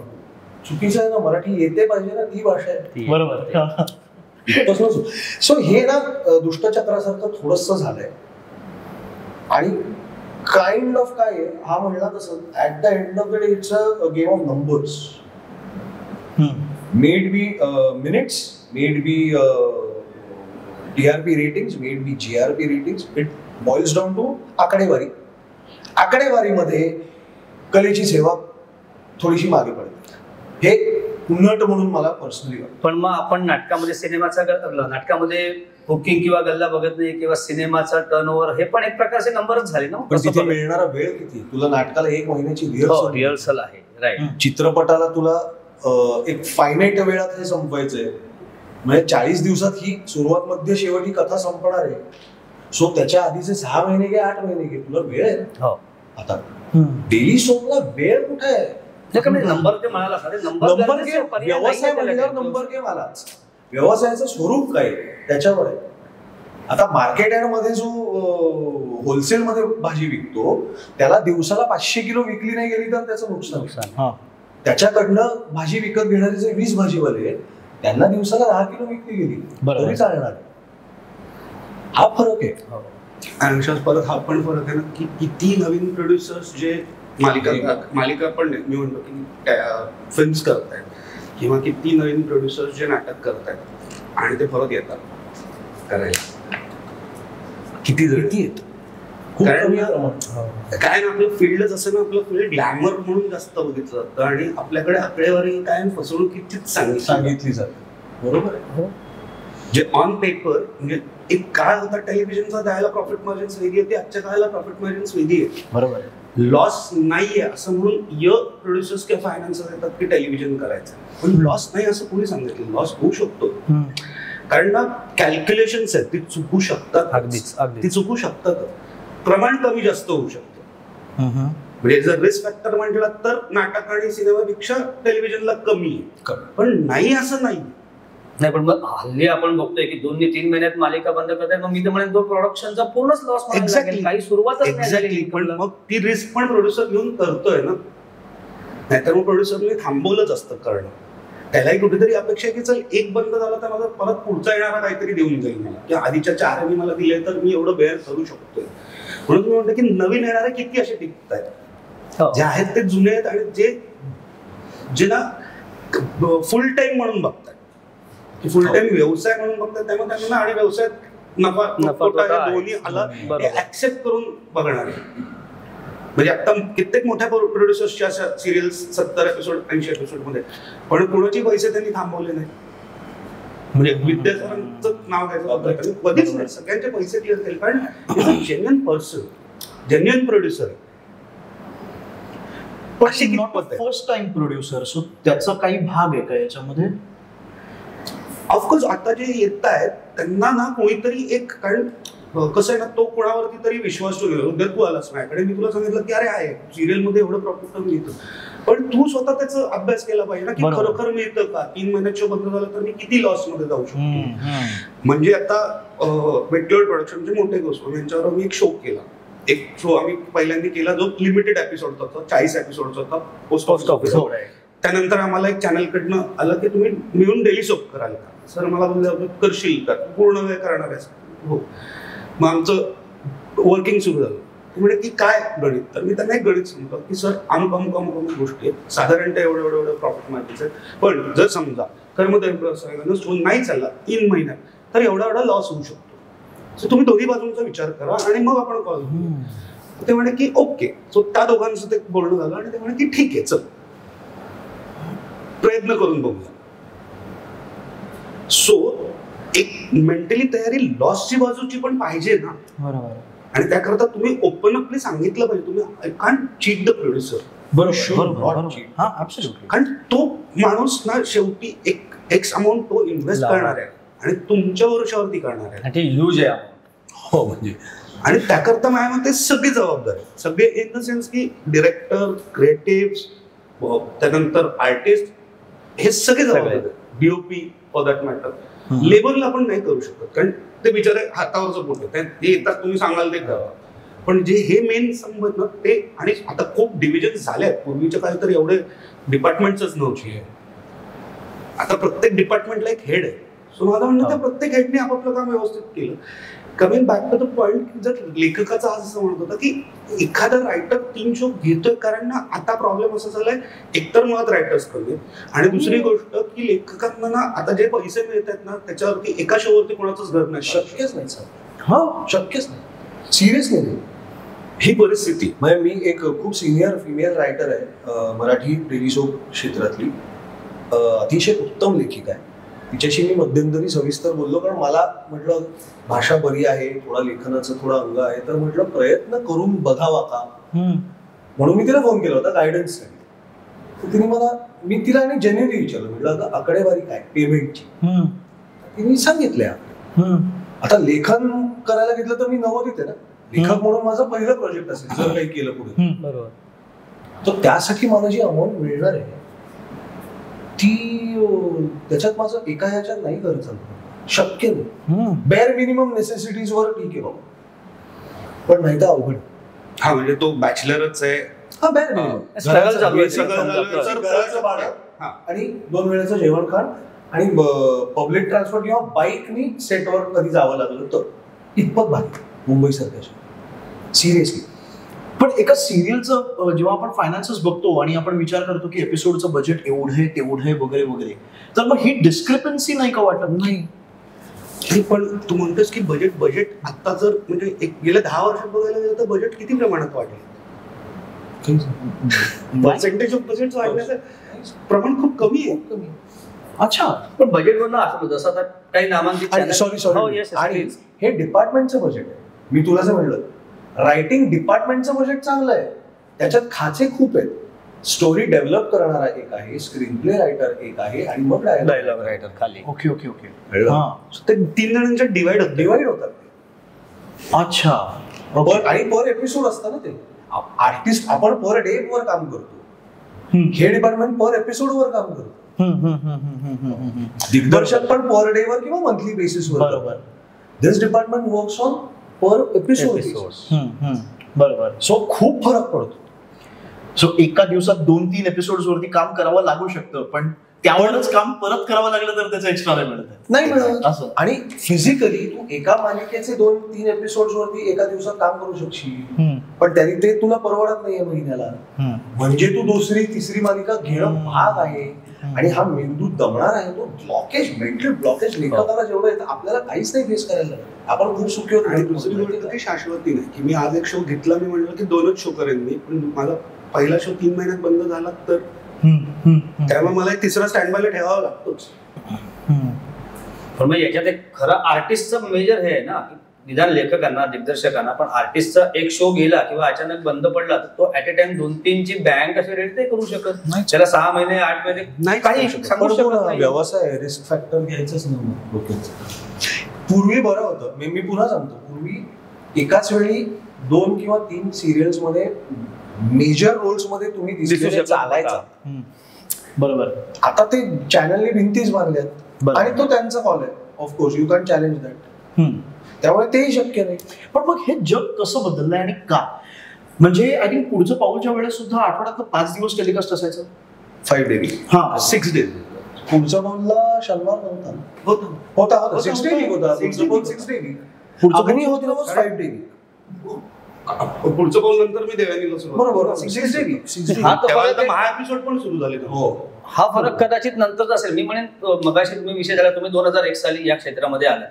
चुकीचं आहे ना. मराठी येते पाहिजे ना, ती भाषा आहे, बरोबर. सो हे ना दुष्टचक्रासारखं थोडंसं झालंय. आणि काइंड ऑफ काय आहे, हा म्हणला तसं at the end of the day it's a game of numbers. Maybe minutes, maybe TRP ratings, maybe GRP ratings. It boils down to आकडेवारी. आकडेवारीमध्ये कलेची सेवा थोडीशी मागे पडते, हे नट म्हणून मला पर्सनली वाटतं. पण मग आपण नाटकामध्ये बुकिंग किंवा गल्ला बघत नाही किंवा सिनेमाचा टर्नओव्हर, हे पण एक प्रकारचे नंबरच झाले ना. पण तिथे मिळणारा वेळ किती, तुला नाटकाला 1 महिन्याची रिहर्सल आहे, राईट. चित्रपटाला तुला एक फायनाईट वेळात हे संपवायचंय, म्हणजे 40 दिवसात ही सुरुवात मध्य शेवट ही कथा संपणार आहे. सो त्याच्या आधीचे 6 महिने घे, 8 महिने घे, तुला वेळ आहे. आता डेली सोपला वेळ कुठे आहे. नंबर ते म्हणाला नंबर गेम व्यवसाय म्हणल्यावर नंबर गेम आलाच. व्यवसायाचं स्वरूप काय त्याच्यावर आहे. आता मार्केट यार्ड मध्ये जो होलसेल मध्ये भाजी विकतो त्याला दिवसाला 500 किलो विकली नाही गेली तर त्याचं नुकसान. त्याच्याकडनं भाजी विकत घेणारे जे 20 भाजीवाले त्यांना दिवसाला 10 किलो विकली गेली तरी चालणार. हा फरक आहे. आणि परत हा पण फरक आहे ना की किती नवीन प्रोड्युसर्स जे मालिका पण मी म्हणतो की फिल्म्स करत आहेत किंवा किती नवीन प्रोड्युसर्स जे नाटक करत आहेत आणि ते परत येतात करायला. किती आहेत. कारण काय ना आपलं फील्डच असं ना, आपलं फील्ड ग्लॅमर म्हणून जास्त बघितलं जातं आणि आपल्याकडे आकडेवारी काय फसवणुकीचीच सांगितली जाते. बरोबर आहे. जे ऑन पेपर म्हणजे एक काळ होता टेलिव्हिजनचा द्यायला प्रॉफिट मार्जिन्स वेगळी होती, आजच्या काळाला प्रॉफिट मार्जिन्स वेगळी आहे. बरोबर. लॉस नाहीये असं म्हणून प्रोड्युसर्स किंवा फायनान्सर येतात की टेलिव्हिजन करायचं, पण लॉस नाही असं कोणी सांगितलं. लॉस होऊ शकतो कारण ना कॅल्क्युलेशन्स आहेत, ती चुकू शकतात. ती चुकू शकतात. प्रमाण कमी जास्त होऊ शकतं. म्हणजे जर रिस्क फॅक्टर म्हटलं तर नाटक आणि सिनेमापेक्षा टेलिव्हिजनला कमी आहे, पण नाही असं नाही. पण हल्ली आपण बघतोय की 2-3 महिन्यात मालिका बंद करतायत. मग मी तर म्हणेन तो प्रोडक्शनचा पूर्णच लॉस एक्झॅक्टली काही सुरुवातच नाही झाली. पण मग ती रिस्क पण प्रोड्युसर घेऊन करतोय ना, नाहीतर मग प्रोड्युसरने थांबवलंच असतं करणं. त्यालाही कुठेतरी अपेक्षा आहे की चल एक बंद झाला तर माझा परत पुढचा येणारा काहीतरी देऊन जाईल मला, किंवा आधीच्या 4 मला दिले तर मी एवढं बेअर करू शकतोय. म्हणून मी म्हणतो की नवीन येणारे किती असे टिकत आहेत, जे आहेत ते जुने आहेत आणि जे ना फुल टाइम म्हणून बघतात, की फुल टाइम व्यवसाय म्हणून बघतात. त्यामुळे त्यांना आणि व्यवसायात नफा दोन्ही आला ऍक्सेप्ट करून बघणार आहे. म्हणजे आता कित्येक मोठ्या प्रोड्युसर्सच्या अशा सिरियल्स 70 एपिसोड 80 एपिसोड मध्ये, पण कोणाचे पैसे त्यांनी थांबवले नाही. म्हणजे विद्यासागरांचं नाव घ्यायचं कधीच नाही, सगळ्यांचे पैसे क्लिअर केले. कारण जेन्युइन पर्सन, जेन्युइन प्रोड्युसर आहे. फर्स्ट टाइम प्रोड्युसर, सो त्याचा काही भाग आहे का याच्यामध्ये? ऑफकोर्स आता जे येत आहेत त्यांना ना कोणीतरी एक, कारण कसं आहे ना, तो कोणावरती तरी विश्वास ठेवलेला. उद्या तू आलास माझ्याकडे, मी तुला सांगितलं की अरे आहे सिरियल मध्ये एवढं प्रॉफिट करून येतं, पण तू स्वतः त्याचा अभ्यास केला पाहिजे ना की खरोखर मिळतं का. 3 महिन्यात शो बंद झाला तर मी किती लॉस मध्ये जाऊ शकतो. म्हणजे आता मेट्रोल प्रोडक्शनचे मोठे गोष्ट यांच्यावर मी एक शो केला. एक शो आम्ही पहिल्यांदा केला जो लिमिटेड एपिसोडचा होता, 40 एपिसोडचा होता, पोस्ट ऑफिस. त्यानंतर आम्हाला एक चॅनलकडनं आलं की तुम्ही मिळून डेली सोप कराल का. सर मला बोलले करशील का, पूर्ण वेळ करणार आहेस. हो. मग आमचं वर्किंग सुरू झालं. म्हणजे की काय गणित, तर मी त्यांना एक गणित सांगतो की सर अमुक गोष्टी आहेत, साधारणतः एवढं प्रॉफिट मार्जिन आहे, पण जर समजा कर्मचारी शो नाही चालला 3 महिन्यात तर एवढा लॉस होऊ शकतो. सो तुम्ही दोन्ही बाजूंचा विचार करा आणि मग आपण कॉल करू. ते म्हणे की ओके. सो त्या दोघांचं ते बोलणं झालं आणि ते म्हणे की ठीक आहे, चल प्रयत्न करून बघूया. सो एक मेंटली तयारी लॉसची बाजूची पण पाहिजे ना. बरोबर. आणि त्याकरता तुम्ही ओपनअपली सांगितलं पाहिजे, तुम्ही I can't cheat the producer. कारण तो माणूस ना शेवटी एक एक्स अमाऊंट तो इन्व्हेस्ट करणार आहे आणि तुमच्या वर्षावरती करणार आहे. ते ह्यूज आहे. हो म्हणजे, आणि त्याकरता माझ्या मते सगळी जबाबदार आहे. सगळे इन द सेन्स की डिरेक्टर, क्रिएटिव्ह, त्यानंतर आर्टिस्ट, हे सगळे जबाबदार आहेत. DOP for that matter. लेबरला आपण नाही करू शकत कारण ते बिचारे हातावरचं पोट आहे, ते येतात तुम्ही सांगाल ते करा. पण जे हे मेन संबंध ना ते, आणि आता खूप डिव्हिजन झाले आहेत. पूर्वीच्या काळी तर एवढे डिपार्टमेंट्सच नव्हते. आता प्रत्येक डिपार्टमेंटला एक हेड आहे. सो माझं म्हणणं त्या प्रत्येक हेडने आपापलं काम व्यवस्थित केलं. Coming back to the point, जर लेखकाचा आज असं म्हणत होता की एखादा रायटर 3 शो घेतोय, कारण ना आता प्रॉब्लेम असा झालाय, एकतर मुळात रायटर्स कमी, आणि दुसरी गोष्ट की लेखकांना ना आता जे पैसे मिळतात ना त्याच्यावरती एका शोवरती कोणाचंच घर नाही. शक्यच नाही सर. हा शक्यच नाही. सिरियस नाही ही परिस्थिती. म्हणजे मी एक खूप सिनियर फिमेल रायटर आहे मराठी टीव्ही शो क्षेत्रातली, अतिशय उत्तम लेखिका आहे. तिच्याशी मी मध्यंतरी सविस्तर बोललो, कारण मला म्हटलं भाषा बरी आहे, थोडा लेखनाचं थोडा अंग आहे, तर म्हटलं प्रयत्न करून बघावा का, म्हणून मी तिला फोन केला होता गायडन्ससाठी. तर तिने मी तिला आणि जेन्युइनली विचारलं, म्हटलं आता आकडेवारी काय पेमेंटची. तिने सांगितल्या. आता लेखन करायला घेतलं तर मी नवोदित आहे ना, लेखक म्हणून माझं पहिलं प्रोजेक्ट असेल जर काही केलं पुढे. बरोबर. तर त्यासाठी मला जी अमाऊंट मिळणार आहे ती त्याच्यात माझं एका ह्याच्यात नाही करत चालतं, शक्य नाही. बेअर मिनिमम नेसेसिटीज वर ठीक आहे बाबा, पण नाही तर अवघड. हा म्हणजे तो बॅचलरच आहे. हा बेअर मिनिमम Struggle चालू आहे. घराचं भाडं आणि 2 वेळेचं जेवण खाण आणि पब्लिक ट्रान्सपोर्ट किंवा बाईकनी सेटवर कधी जावं लागलं तर इतपत भारी मुंबई सारख्या सिरियसली. पण एका सिरियलचं जेव्हा आपण फायनान्सेस बघतो आणि आपण विचार करतो की एपिसोडचं बजेट एवढं आहे तेवढं आहे वगैरे वगैरे, तर मग ही डिस्क्रिपन्सी नाही का वाटत? नाही, पण तू म्हणतोस की बजेट आता जर म्हणजे गेल्या 10 वर्षात बघायला गेलं तर बजेट किती प्रमाणात वाढले? पर्सेंटेज ऑफ बजेट वाढण्याचं प्रमाण खूप कमी आहे. अच्छा, पण बजेटवरनं आठवलं जसं आता काही नामांकित channel- सॉरी हो, yes, yes, आणि please. हे डिपार्टमेंटचं बजेट आहे. मी तुला जे म्हणलं रायटिंग डिपार्टमेंटचं बजेट चांगलं आहे, त्याच्यात खाचे खूप आहेत. स्टोरी डेव्हलप करणारा एक आहे, स्क्रीन प्ले रायटर एक आहे आणि मग डायलॉग रायटर खाली. Okay okay okay. ते 3 जणांच्या डिवाइड होतात. अच्छा, आणि पर एपिसोड असतं ना ते. आर्टिस्ट आपण पर डे वर काम करतो, हे डिपार्टमेंट पर एपिसोड वर काम करतो. दिग्दर्शक पण पर डे वर किंवा मंथली बेसिसवर. बरोबर. This department works on per episode. बरोबर. सो खूप फरक पडतो. सो एका दिवसात 2-3 एपिसोड वरती काम करावं लागू शकतं, पण त्यावरच काम परत करावं लागलं तर त्याचं एक्स्ट्रा नाही मिळत. नाही मिळत असं. आणि फिजिकली तू एका मालिकेचे 2-3 एपिसोड वरती एका दिवसात काम करू शकशील, पण त्यांनी ते तुला परवडत नाहीये महिन्याला. म्हणजे तू 2री-3री मालिका घेणं भाग आहे आणि हा मेंदू दमणार आहे. तो ब्लॉकेज, मेंटल ब्लॉकेज लेखकाला जेवढं येतं आपल्याला काहीच नाही फेस करायला लागत. आपण खूप सुखी होतो. आणि दुसरी गोष्ट काही शाश्वती नाही की मी आज एक शो घेतला, मी म्हणलं की 2च शो करेन मी, पण मला पहिला शो 3 महिन्यात बंद झाला तर त्यामुळे मला एक 3रा स्टँड बायला ठेवावा लागतोच. पण मग याच्यात एक खरं आर्टिस्टचं मेजर हे आहे ना, निदान लेखकांना दिग्दर्शकांना, पण आर्टिस्टचा एक शो गेला किंवा अचानक बंद पडला तर तो ऍट अ टाइम 2-3 ची बँक असे रेट ते करू शकत नाही. त्याला 6 महिने 8 महिने नाही काही करू शकत. सांगू शकत नाही. व्यवसाय रिस्क फॅक्टर घ्यायचंच नाही डोक्याचं. पूर्वी बरं होतं. मी पुन्हा सांगतो, पूर्वी एकाच वेळी 2 किंवा 3 सिरियल्स मध्ये मेजर रोल्स मध्ये तुम्ही दिसलेले चालायचा. बरोबर. आता ते चॅनलने भिंतीच बांधल्यात आणि तो त्यांचा कॉल आहे. Of course you can challenge that. त्यामुळे तेही शक्य नाही. पण मग हे जग कसं बदललंय आणि का? म्हणजे आय थिंक पुढचं पाऊलच्या वेळेस सुद्धा आठवड्यात 5 दिवस टेलिकास्ट असायचं. 5 डे वीक. हा, 6 डेज. पुढचा पाऊलला शनिवार नव्हता. होता 6 डे वीक होता. 6 डे वीक. अग्नी होती 5 डे वीक. पुढचं पाऊल नंतर मी देवानीला सुरुवात. बरोबर 6 डे वीक. हा तर तेव्हा फरक तर आहे. महा एपिसोड पण सुरू झाले. हो. हा फरक कदाचित नंतरच असेल. मी म्हणेन मगाशी तुम्ही विषय झाला, तुम्ही 2001 साली या क्षेत्रामध्ये आला.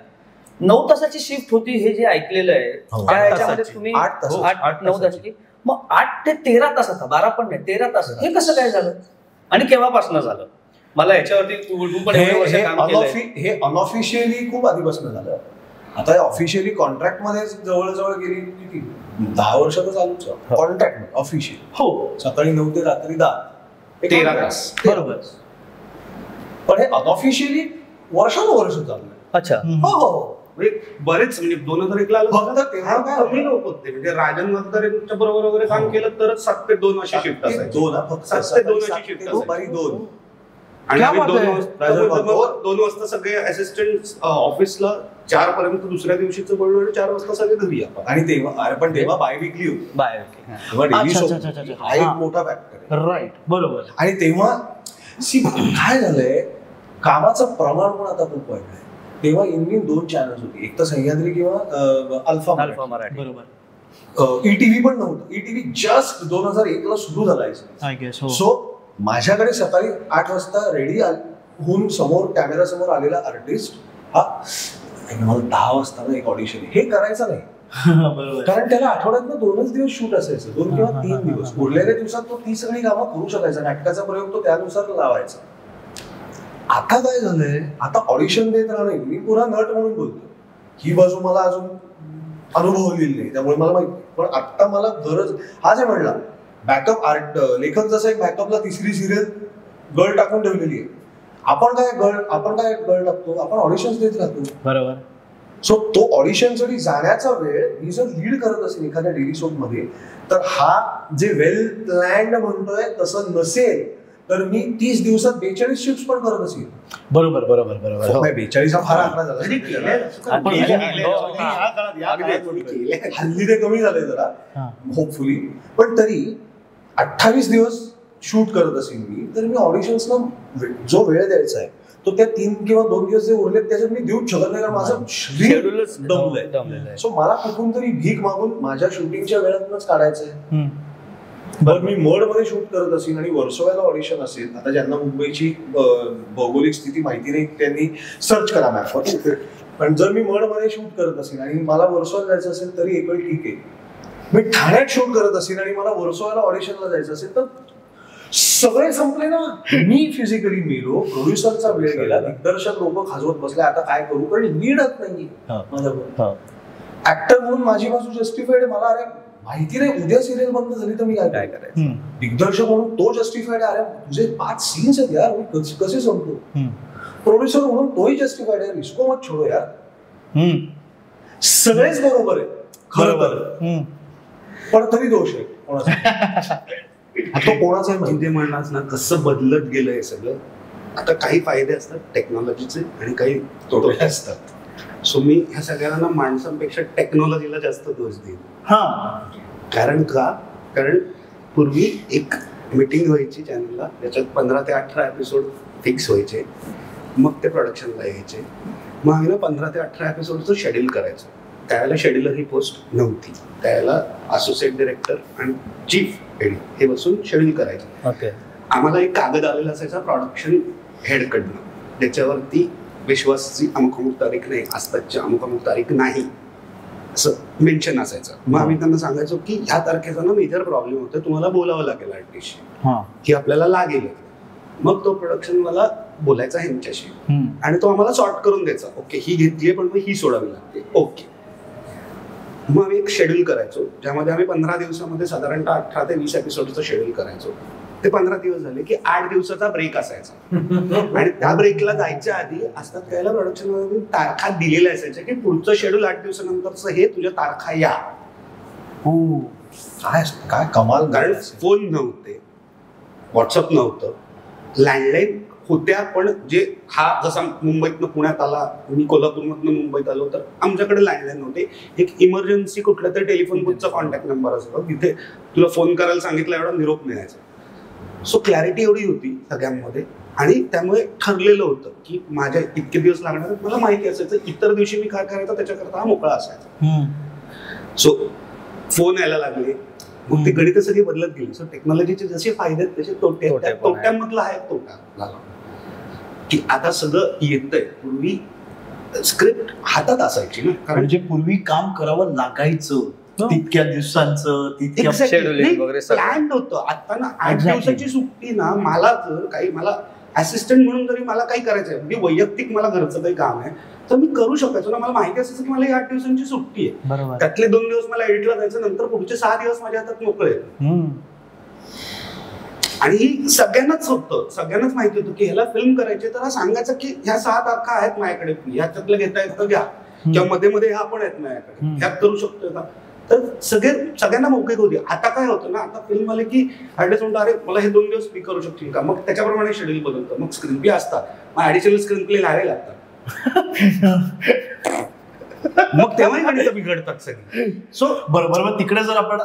9 तासाची शिफ्ट होती हे जे ऐकलेलं आहे त्या ह्याच्यामध्ये तुम्ही 8-9 तासाची, मग 8 ते 13 तासाचा, 12 पण नाही 13 तास, हे कसं काय झालं आणि केव्हापासून झालं? मला याच्यावरती तू पण एवढे वर्ष काम केलंय. हे अनऑफिशियली खूप आधीपासून झालं. आता ऑफिशियली कॉन्ट्रॅक्ट मध्ये जवळजवळ गेली किती 10 वर्ष तर चालूच. कॉन्ट्रॅक्ट ऑफिशियल हो, सकाळी 9 ते रात्री 10, 13 तास. बरोबर. पण हे अनऑफिशियली वर्षानुवर्ष चाललंय. अच्छा. हो हो. म्हणजे बरेच म्हणजे 2001 ला फक्त तेव्हा काय कमी लोक होते. म्हणजे राजन वागदारेंच्या बरोबर वगैरे काम केलं तरच 7 ते 2 अशी शिफ्ट असायची. 2 फक्त 7 ते 2 अशी शिफ्ट दुपारी 2. आणि क्या आम्ही बात 2 आहे. वाजता 2 वाजता सगळे असिस्टंट ऑफिसला 4 पर्यंत दुसऱ्या दिवशीचं बोलणं आणि 4 वाजता सगळे घरी आपण. आणि तेव्हा बाय वीकली होती. बाय. तेव्हा daily अच्छा, show. अच्छा, अच्छा, अच्छा. हा एक मोठा फॅक्टर आहे. राईट, बरोबर. आणि तेव्हा काय झालंय, कामाचं प्रमाण पण आता खूप वाढलंय. तेव्हा इंडियन 2 चॅनल्स होती, एक तर सह्याद्री किंवा अल्फा मराठी. बरोबर. ईटीव्ही पण नव्हतं. ईटीव्ही जस्ट 2001 ला सुरू झालाय. I guess. सो माझ्याकडे सकाळी 8 वाजता रेडी होऊन समोर कॅमेरा समोर आलेला आर्टिस्ट हा मला 10 वाजता ना एक ऑडिशन हे करायचं नाही. बरोबर. कारण त्याला आठवड्यात 2च दिवस शूट असायचं, 2 किंवा 3 दिवस. उरलेल्या दिवसात तो ती सगळी कामं करू शकायचा. नाटकाचा प्रयोग तो त्यानुसार लावायचा. आता काय झालंय, आता ऑडिशन देत राहणे. मी पुन्हा नट म्हणून बोलतो, ही बाजू मला अजून अनुभवलेली नाही त्यामुळे मला माहिती. पण आता मला गरज, हा जे म्हणला बॅकअप आर्ट लेखक जसं एक बॅकअपला 3री सिरियल गळ टाकून ठेवलेली आहे. आपण काय गळ टाकतो, आपण ऑडिशन्स देत राहतो. बरोबर. सो तो ऑडिशनसाठी जाण्याचा वेळ मी जर लीड करत असेल एखाद्या डेली सोप मध्ये, तर हा जे वेल प्लॅन्ड म्हणतोय तसं नसेल तर मी 30 दिवसात 42 शिफ्ट पण करत असेल. बरोबर बरोबर बरोबर. 42 हा फार आकडा झाला. हल्ली ते कमी झालंय जरा होपफुली, पण तरी 28 दिवस शूट करत असेल मी, तर मी ऑडिशन्सला जो वेळ द्यायचा आहे तो त्या 3 किंवा 2 दिवस जे उरलेत त्याच्यात मी देऊच शकत नाही, कारण माझं शेड्यूलच दमलंय. सो मला कुठून तरी भीक मागून माझ्या शूटिंगच्या वेळातूनच काढायचंय. बरं, मी मडमध्ये शूट करत असेल आणि वर्सोव्याला ऑडिशन असेल, आता ज्यांना मुंबईची भौगोलिक स्थिती माहिती नाही त्यांनी सर्च करा मॅपवर, पण जर मी मडमध्ये शूट करत असेल आणि मला वर्सोव्याला जायचं असेल तरी एक वेळ ठीक आहे. मी ठाण्यात शूट करत असेल आणि मला वर्सोव्याला ऑडिशनला जायचं असेल तर सगळे संपले ना. मी फिजिकली मेलो, प्रोड्युसरचा वेळ गेला, दिग्दर्शक लोक खाजवत बसले, आता काय करू, कारण लीडच नाही माझ्याबरोबर. ऍक्टर म्हणून माझी बाजू जस्टिफाईड आहे. मला अरे माहिती नाही उद्या सिरियल बंद झाली तर मी काय करायचं. दिग्दर्शक म्हणून तो जस्टिफाईड आहे, अरे तुझे 5 सीन्स आहेत यार, मी कसे संपतो. प्रोड्युसर म्हणून तोही जस्टिफाईड आहे, रिस्को मत छोडो यार. सगळेच बरोबर आहे खरं, पण तरी दोष आहे कोणाचा. तो कोणाचा म्हणजे म्हणलाच ना कसं बदलत गेलं हे सगळं. आता काही फायदे असतात टेक्नॉलॉजीचे आणि काही तोटे असतात. सो मी ह्या सगळ्यांना माणसांपेक्षा टेक्नॉलॉजीला जास्त दोष देईन. कारण पूर्वी एक मीटिंग व्हायची चॅनलला, त्याच्यात 15 ते 18 एपिसोड फिक्स व्हायचे, मग ते प्रोडक्शनला यायचे, मग आम्ही ना 15 ते 18 एपिसोडचं शेड्यूल करायचं. त्यावेळेला शेड्युलर ही पोस्ट नव्हती, त्यावेळेला असोसिएट डिरेक्टर आणि चीफ एडी हे बसून शेड्यूल करायचं. आम्हाला एक कागद आलेला असायचा प्रोडक्शन हेडकडनं, त्याच्यावरती विश्वासची अमुक अमुक तारीख नाही, आस्ताची अमुक अमुक तारीख नाही असं मेन्शन असायचं. मग आम्ही त्यांना सांगायचो की ह्या तारखेचा ना मेजर प्रॉब्लेम होतो, तुम्हाला बोलावं लागेल आर्टिस्टशी, की आपल्याला लागेल. मग तो प्रोडक्शन मला बोलायचा ह्यांच्याशी आणि तो आम्हाला सॉर्ट करून द्यायचा. ओके ही घेतलीये पण मग ही सोडावी लागते. ओके, मग आम्ही एक शेड्यूल करायचो ज्यामध्ये आम्ही 15 दिवसामध्ये साधारणतः 18 ते 20 एपिसोडचं शेड्यूल करायचो. ते 15 दिवस झाले की 8 दिवसाचा ब्रेक असायचा आणि त्या ब्रेकला जायच्या आधी असतात त्याला प्रोडक्शन तारखा दिलेल्या असायच्या की पुढचं शेड्यूल 8 दिवसानंतरचं हे तुझ्या तारखा या. काय कमाल. कारण फोन नव्हते, व्हॉट्सअप नव्हतं, लँडलाईन होत्या, पण जे हा जसा मुंबईतनं पुण्यात आला, मी कोल्हापूरमधनं मुंबईत आलो तर आमच्याकडे लँडलाईन नव्हते. एक इमर्जन्सी कुठल्या तरी टेलिफोन बुथचा कॉन्टॅक्ट नंबर असतो, तिथे तुला फोन करायला सांगितलं एवढा निरोप मिळायचा. सो क्लॅरिटी एवढी होती सगळ्यांमध्ये आणि त्यामुळे ठरलेलं होतं की माझ्या इतके दिवस लागणार, मला माहिती असायचं इतर दिवशी मी काय करायचं त्याच्याकरता हा मोकळा असायचा. सो फोन यायला लागले, मग ते गणित सगळी बदलत गेली. सो टेक्नॉलॉजीचे जसे फायदे आहेत तसे तोटे, तोट्यामधला हा एक तोटा झाला की आता सगळं येतंय. पूर्वी स्क्रिप्ट हातात असायची ना, कारण म्हणजे पूर्वी काम करावं लागायचं तितक्या दिवसांचं, तितक्या शेड्यूलिंग वगैरे प्लॅन होतं. आता ना 8 दिवसाची सुट्टी ना, मला जर काही मला असिस्टंट म्हणून जरी मला काही करायचं आहे, म्हणजे वैयक्तिक मला घरचं काही काम आहे तर मी करू शकायचो ना. मला माहिती असायचं की मला 8 दिवसांची सुट्टी आहे, त्यातले 2 दिवस मला एडिटला जायचं, नंतर पुढचे 6 दिवस माझ्या हातात मोकळे. आणि ही सगळ्यांनाच होतं, सगळ्यांनाच माहिती होतं की ह्याला फिल्म करायची तर हा सांगायचं की ह्या 6 तारखा आहेत माझ्याकडे, ह्याच्यातलं घेता येतं घ्या, किंवा मध्ये मध्ये ह्या पण आहेत माझ्याकडे, ह्यात करू शकतोय का. तर सगळ्यांना मोकळीक होती. आता काय होतं ना, आता फिल्म आले की ऍडजस्ट म्हणतो अरे मला हे 2 दिवस मी करू शकतील का, मग त्याच्याप्रमाणे शेड्यूल बदलतं. मग स्क्रीन प्ले असतात, मग ऍडिशनल स्क्रीन प्ले लावावे लागतात. मग तेव्हाही गणित बिघडतात सगळी. सो बरोबर. मग तिकडे जर आपण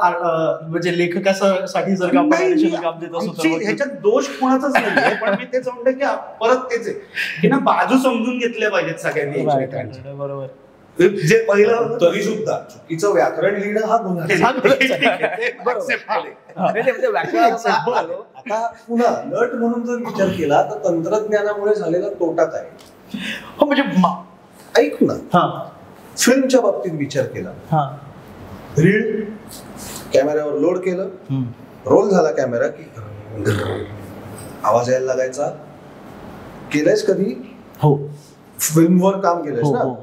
म्हणजे लेखकासाठी जर काम देत असतो तर ह्याच्यात दोष कोणाचाच नाहीये, पण मी तेच म्हणतो की परत तेच आहे की ना बाजू समजून घेतल्या पाहिजेत सगळ्यांनी. बरोबर. जे पहिलं तरी सुद्धा चुकीचं व्याकरण लिहिणं हा गुन्हा. आता पुन्हा नट म्हणून जर विचार केला तर तंत्रज्ञानामुळे झालेला तोटा काय. हो म्हणजे ऐक ना, फिल्मच्या बाबतीत विचार केला, रील कॅमेऱ्यावर लोड केलं, रोल झाला कॅमेरा की आवाज यायला लागायचा. केलंयस कधी? हो, फिल्मवर काम केलंयस ना.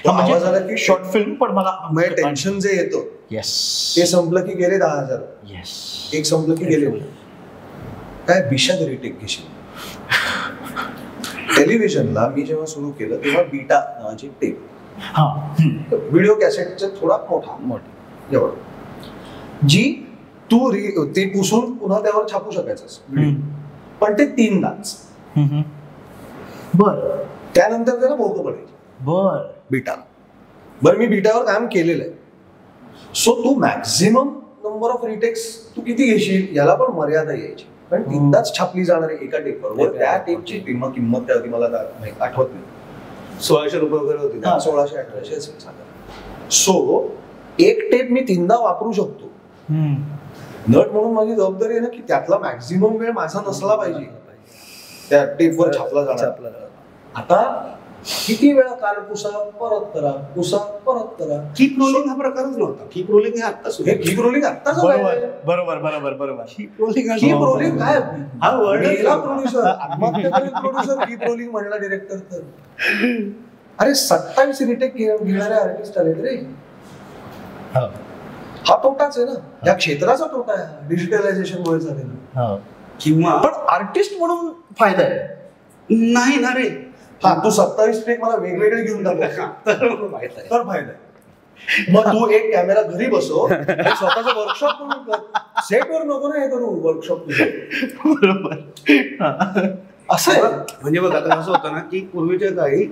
आवाज आला की शॉर्ट फिल्म, पण मला टेन्शन जे येतं ते संपलं की गेले 10,000, एक संपलं की गेले. काय बिशाद रिटेक घेशील. टेलिव्हिजनला मी जेव्हा सुरू केलं तेव्हा बीटा नावाची टेप हा व्हिडिओ कॅसेटचा थोडा मोठा एवढं, जी तू ती पुसून पुन्हा त्यावर छापू शकायचंस, पण ते 3दाच. बर त्यानंतर त्याला भोकं पडायची बर बीटा. बरं, मी बीटावर काम केलेलं आहे. सो तू मॅक्झिमम नंबर ऑफ रिटेक्स तू किती घेशील याला पण मर्यादा यायची, कारण 3दाच छापली जाणार आहे एका टेपवर. त्या टेपची किंमत काय होती मला आठवत नाही, 1600 रुपये वगैरे होती. 1600-1800 असेल साधारण. सो एक टेप मी 3दा वापरू शकतो. नट म्हणून माझी जबाबदारी आहे ना की त्यातला मॅक्झिमम वेळ माझा नसला पाहिजे त्या टेपवर छापला जाणार. आता किती वेळा कार्ड पुसा, परत करा, पुसा, परत करा. कीप रोलिंग हा प्रकारच नव्हता. कीप रोलिंग हे आता सुरू. हे कीप रोलिंग आत्ताच बरोबर कीप रोलिंग कीप रोलिंग काय हा वर्ड प्रोड्युसर आत्महत्या प्रोड्युसर कीप रोलिंग म्हणला डिरेक्टर. तर अरे 27 रिटेक घेणारे आर्टिस्ट आलेत रे. हा तोटाच आहे ना, या क्षेत्राचा तोटा आहे डिजिटलायझेशन मुळे झालेला. किंवा पण आर्टिस्ट म्हणून फायदा आहे नाही ना रे. हा, तू 27 टेक मला वेगवेगळे घेऊन टाकला तर माहित आहे. तर फायदा आहे. मग तू एक कॅमेरा घरी बसव आणि स्वतःचं वर्कशॉप म्हणून कर. सेटवर नको ना हे करू वर्कशॉप. बरोबर असं आहे. म्हणजे बघ आता कसं होतं ना की पूर्वीच्या काळी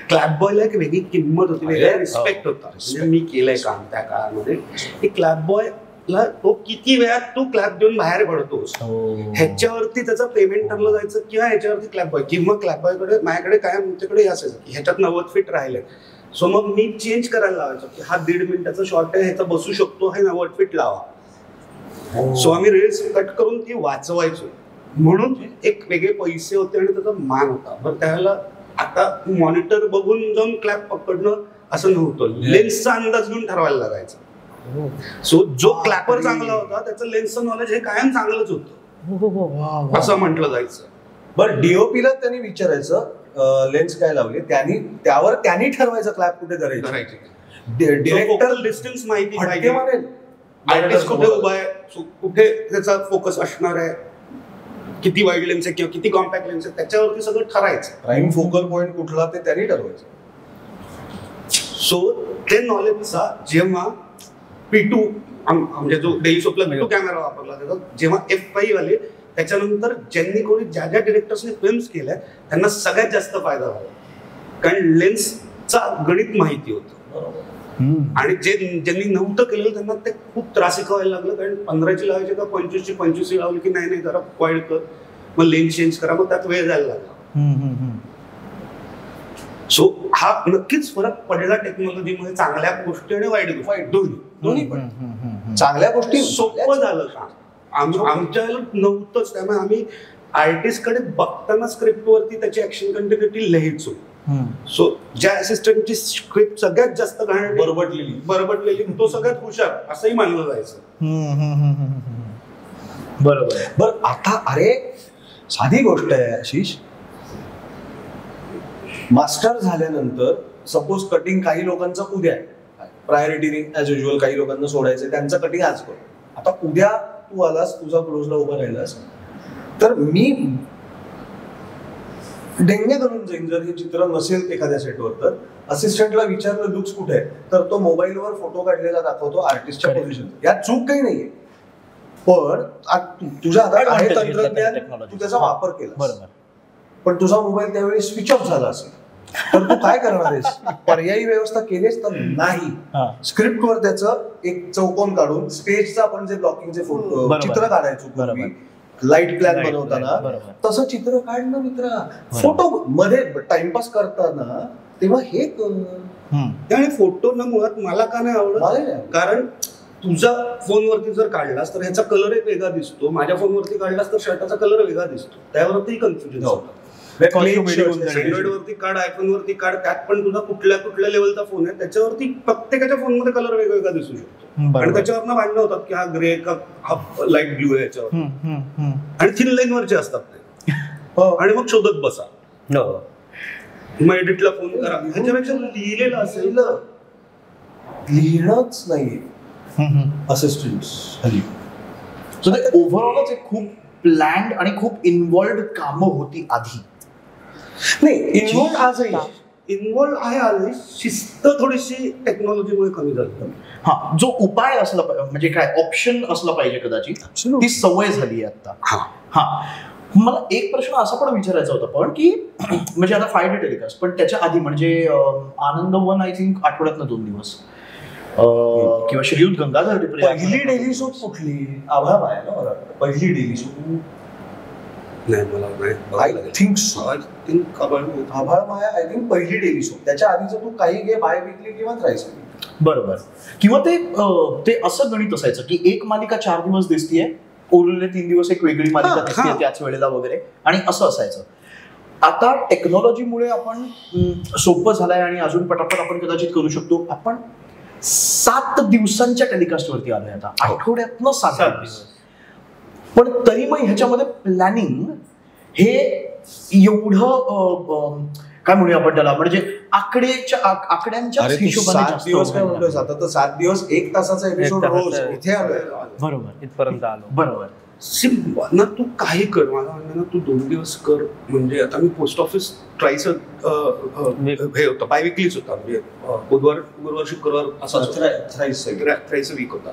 क्लॅप बॉयला एक वेगळी किंमत होती, वेगळा रिस्पेक्ट होता. म्हणजे मी केलंय काम त्या काळामध्ये की क्लॅप बॉयला तो किती वेळात तू क्लॅप देऊन बाहेर पडतोस ह्याच्यावरती त्याचं पेमेंट ठरलं जायचं, किंवा ह्याच्यावरती क्लॅप बॉय किंवा क्लॅप बॉयकडे माझ्याकडे काय तुमच्याकडे असायचं की ह्याच्यात 90 फीट राहिले. सो मग मी चेंज करायला लावायचो की हा 1.5 मिनिटाचा शॉर्ट आहे, ह्याचा बसू शकतो, हे 90 फीट लावा. सो आम्ही रील्स कट करून ती वाचवायचो. म्हणून एक वेगळे पैसे होते आणि त्याचा मान होता. पण त्याला आता मॉनिटर बघून जाऊन क्लॅप पकडणं असं नव्हतं. लेन्सचा अंदाज घेऊन ठरवायला लागायचा. सो जो क्लॅपर चांगला होता त्याचं लेन्सचं नॉलेज हे कायम चांगलंच होतं असं म्हटलं जायचं. बरं, डीओपीला त्यांनी विचारायचं लेन्स काय लावली, त्यावर त्यांनी ठरवायचं क्लॅप कुठे करायची. डिरेक्टर डिस्टन्स माहिती पाहिजे, आर्टिस्ट कुठे उभा आहे, कुठे त्याचा फोकस असणार आहे, किती वाईड लेन्स आहे किंवा किती कॉम्पॅक्ट लेन्स आहे, त्याच्यावरती सगळं ठरायचं. प्राईम फोकल पॉईंट कुठला ते त्यांनी ठरवायचं. सो ते नॉलेजचा जेव्हा P2 म्हणजे जो डेली सोपला P2 कॅमेरा वापरला त्याचा जेव्हा F5 आले त्याच्यानंतर ज्या डिरेक्टर्सने फिल्म्स केल्या त्यांना सगळ्यात जास्त फायदा झाला, कारण लेन्सचा गणित माहिती होतं. आणि ज्यांनी नव्हतं केलेलं त्यांना ते खूप त्रासिक व्हायला लागलं, कारण 15ची लावायची का 25ची 25 लावली की नाही जरा वाईड कर, मग लेन्स चेंज करा, मग त्यात वेळ जायला लागला. सो हा नक्कीच फरक पडला टेक्नॉलॉजीमध्ये, चांगल्या गोष्टी आणि वाईट गोष्टी दोन्ही पण. चांगल्या गोष्टी सोपं झालं का आमच्या नव्हतंच, त्यामुळे आम्ही आर्टिस्टकडे बघताना स्क्रिप्टवरती त्याची ऍक्शन कंटिन्युटी लिहायचो. सो ज्या असिस्टंटची स्क्रिप्ट सगळ्यात जास्त बरबटलेली तो सगळ्यात हुशार असंही मानलं जायचं. बरोबर. आता अरे साधी गोष्ट आहे आशिष, मास्टर झाल्यानंतर सपोज कटिंग काही लोकांचा उद्या आहे, प्रायोरिटीने ऍज युजल काही लोकांना सोडायचं, त्यांचं कटिंग आज करू. आता उद्या तू आलास, तुझा क्लोजला उभा राहिलास, तर मी डेंगे धरून जाईन जर हे चित्र नसेल एखाद्या सेटवर. तर असिस्टंटला विचारलं लुक्स कुठे आहे, तर तो मोबाईलवर फोटो काढलेला दाखवतो आर्टिस्टच्या पोझिशन. यात चूक काही नाहीये, पण तुझ्या हातात आहे तंत्रज्ञान, तू त्याचा वापर केला, पण तुझा मोबाईल त्यावेळी स्विच ऑफ झाला असेल तर तू काय करणार आहेस? पर्यायी व्यवस्था केलीस तर नाही. स्क्रिप्टवर त्याचं एक चौकोन काढून स्टेजचं आपण जे ब्लॉकिंगचे फोटो चित्र काढायचो लाईट प्लॅन बनवताना, तसं चित्र काढणं मित्रा. फोटो मध्ये टाइमपास करताना तेव्हा हे आणि फोटो ना मुळात मला का नाही आवडत, कारण तुझा फोनवरती जर काढलास तर ह्याचा कलर एक वेगळा दिसतो, माझ्या फोनवरती काढलास तर शर्टाचा कलर वेगळा दिसतो, त्यावरती कन्फ्युजन होतं. अँड्रॉइड वरती काढ, आयफोन वरती काढ, त्यात पण तुझा कुठल्या लेवलचा फोन आहे त्याच्यावरती प्रत्येकाच्या फोनमध्ये कलर वेगवेगळा दिसू शकतो, आणि त्याच्यावरनं भांडणं होतात की हा ग्रे का हा लाईट ब्ल्यू आहे याच्यावर, आणि थिन लाईन वरचे असतात ते, आणि मग शोधत बसा, मग एडिटला फोन करा. ह्याच्यापेक्षा लिहिलेलं असेल, लिहिणंच नाहीये असिस्टंट्स हल्ली. सो ते ओव्हरऑलच एक खूप प्लॅन्ड आणि खूप इन्व्हॉल्व्ड कामं होती आधी. नाही इन्व्हॉल्व आजही, इन्व्हॉल्व आहे आधी, शिस्त थोडीशी टेक्नॉलॉजीमुळे कमी झाली. हा, जो उपाय असला म्हणजे काय ऑप्शन असला पाहिजे कदाचित, ती सवय झाली आहे आता. हा, मला एक प्रश्न असा पण विचारायचा होता पण की म्हणजे आता 5 डे टेलिकास्ट, पण त्याच्या आधी म्हणजे आनंद वन आय थिंक आठवड्यातनं 2 दिवस किंवा श्रीयुत गंगाधर पहिली डेली शूट कुठली? आभाळ माया ना मला वाटतं पहिली डेली शूट. नाही मला आय थिंक आभाळ माया आय थिंक पहिली डेली शूट. त्याच्या आधीचं तू काही घे, बाय विकली किंवा थ्राईस विकली. बरोबर. किंवा ते असं गणित असायचं की एक मालिका 4 दिवस दिसतीये, उरलेले 3 दिवस एक वेगळी मालिका दिसते त्याच वेळेला वगैरे, आणि असं असायचं. आता टेक्नॉलॉजीमुळे आपण सोपं झालंय आणि अजून पटापट आपण कदाचित करू शकतो. आपण 7 दिवसांच्या टेलिकास्ट वरती आलोय आता, आठवड्यातनं 7 दिवस. पण तरी मग ह्याच्यामध्ये प्लॅनिंग हे एवढं काय म्हणूया आपण त्याला, म्हणजे आकड्यांच्या हिशोबाने 7 दिवस काय म्हणतोय, आता तर 7 दिवस 1 तासाचा एपिसोड रोज इथे आलोय. बरोबर, इथपर्यंत आलो. बरोबर. ना तू काही कर, मला म्हणणं ना तू 2 दिवस कर. म्हणजे आता मी पोस्ट ऑफिस ट्राईस हे होतं, बाय विकलीच होता, म्हणजे गुरुवार शुक्रवार असा थ्राईस वीक होता.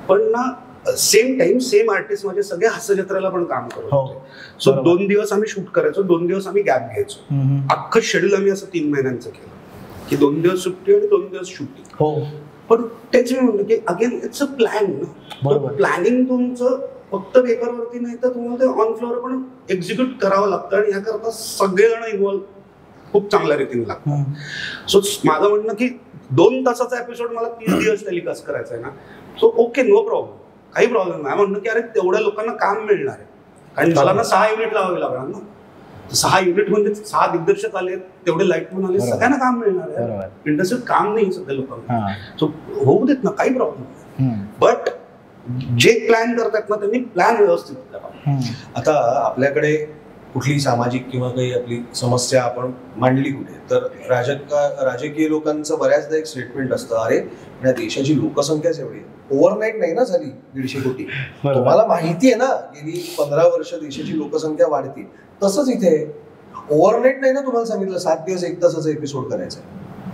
पण ना सेम टाइम सेम आर्टिस्ट माझे सगळे हास्य जत्रेला पण काम करत होते. सो 2 दिवस आम्ही शूट करायचो, 2 दिवस आम्ही गॅप घ्यायचो. अख्खं शेड्यूल आम्ही असं 3 महिन्यांचं केलं की 2 दिवस सुट्टी आणि 2 दिवस शूटिंग. पण तेच मी म्हणलं की अगेन इट्स अ प्लॅन ना. प्लॅनिंग तुमचं फक्त पेपरवरती नाही तर तुम्हाला ते ऑन फ्लोअर पण एक्झिक्यूट करावं लागतं, आणि याकरता सगळेजण इन्व्हॉल्व खूप चांगल्या रीतीने लागतात. सो माझं म्हणणं की 2 तासाचा एपिसोड मला 30 दिवस टेलिकास्ट करायचा आहे ना, सो ओके, नो प्रॉब्लेम, काही प्रॉब्लेम नाही. म्हणणं की अरे तेवढ्या लोकांना काम मिळणार आहे, कारण मला ना 6 युनिट लावावे लागणार ना. 6 युनिट म्हणजे 6 दिग्दर्शक आले, तेवढे लाईट म्हणून आले, सगळ्यांना काम मिळणार आहे. इंडस्ट्रीत काम नाही सगळ्या लोकांना, सो होऊ देत ना, काही प्रॉब्लेम नाही. बट जे प्लॅन करतात ना त्यांनी प्लॅन व्यवस्थित करावा. आता आपल्याकडे कुठली सामाजिक किंवा काही आपली समस्या आपण मांडली कुठे, तर राजकीय लोकांचं बऱ्याचदा एक स्टेटमेंट असतं, अरे या देशाची लोकसंख्याच एवढी, ओव्हरनाईट नाही ना झाली 150 कोटी. तुम्हाला माहिती आहे ना गेली 15 वर्ष देशाची लोकसंख्या वाढते. तसंच इथे ओव्हरनाईट नाही ना तुम्हाला सांगितलं 7 दिवस 1 तासाचा एपिसोड करायचा.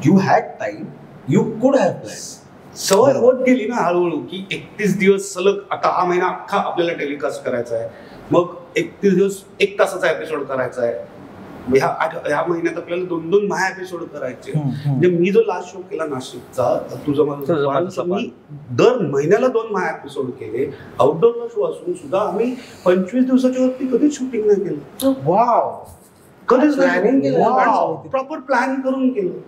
यू हॅड टाइम, यू कुड हॅव प्लॅन. सवय होत गेली ना हळूहळू की 31 दिवस सलग, आता हा महिना अख्खा आपल्याला टेलिकास्ट करायचा आहे, मग 31 दिवस 1 तासाचा एपिसोड करायचा आहे. ह्या महिन्यात आपल्याला 2-2 महा एपिसोड करायचे. म्हणजे मी जो लास्ट शो केला नाशिकचा तुझं माझं, मी दर महिन्याला 2 महा एपिसोड केले. आउटडोअरला शो असून सुद्धा आम्ही 25 दिवसाच्या वरती कधीच शूटिंग नाही केलं. वाव, कधीच प्लॅनिंग केलं, प्रॉपर प्लॅन करून केलं.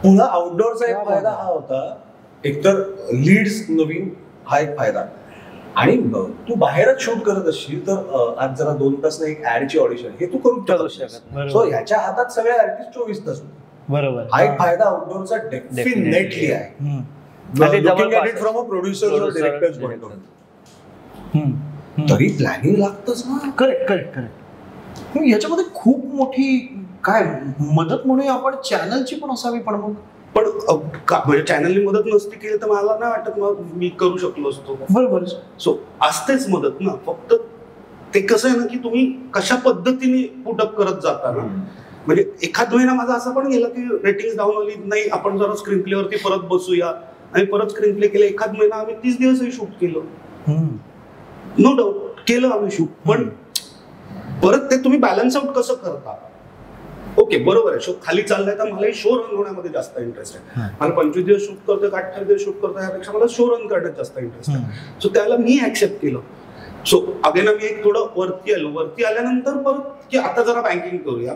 पुन्हा आउटडोअरचा एक फायदा हा होता, एकतर लीड्स नवीन, हा एक फायदा. आणि तू बाहेरच शूट करत असशील तर आज जरा 2 तास ना एक ऍडची ऑडिशन हे तू करू शकत. सो ह्याच्या हातात सगळे आर्टिस्ट 24 तास होते. बरोबर, हा एक फायदा आउटडोअरचा डेफिनेटली आहे. फ्रॉम अ प्रोड्युसर और डायरेक्टर्स पॉइंट ऑफ व्ह्यू. तरी प्लॅनिंग लागतच ना. करेक्ट. याच्यामध्ये खूप मोठी काय मदत म्हणूया आपण चॅनलची पण असावी. पण म्हणजे चॅनलनी मदत नसती केली तर मला नाही वाटत मग मी करू शकलो असतो. बरोबर. सो असतेच मदत ना, फक्त ते कसं आहे ना की तुम्ही कशा पद्धतीने पुटअप करत जाता ना. म्हणजे एखाद महिना माझा असं पण गेला की रेटिंग डाऊन आली, नाही आपण जरा स्क्रीन प्ले वरती परत बसूया, आणि परत स्क्रीन प्ले केलं. एखाद महिना आम्ही 30 दिवसही शूट केलं, नो डाऊट केलं आम्ही शूट. पण परत ते तुम्ही बॅलन्स आउट कसं करता. ओके बरोबर आहे, शो खाली चाललाय तर मला शो रन होण्यामध्ये जास्त इंटरेस्ट आहे. मला 25 दिवस शूट करतोय, 28 दिवस शूट करतोय, यापेक्षा मला शो रन करण्यात जास्त इंटरेस्ट आहे. सो त्याला मी ऍक्सेप्ट केलं. सो अगेन आम्ही एक थोडं वरती आलो. वरती आल्यानंतर परत की आता जरा बँकिंग करूया.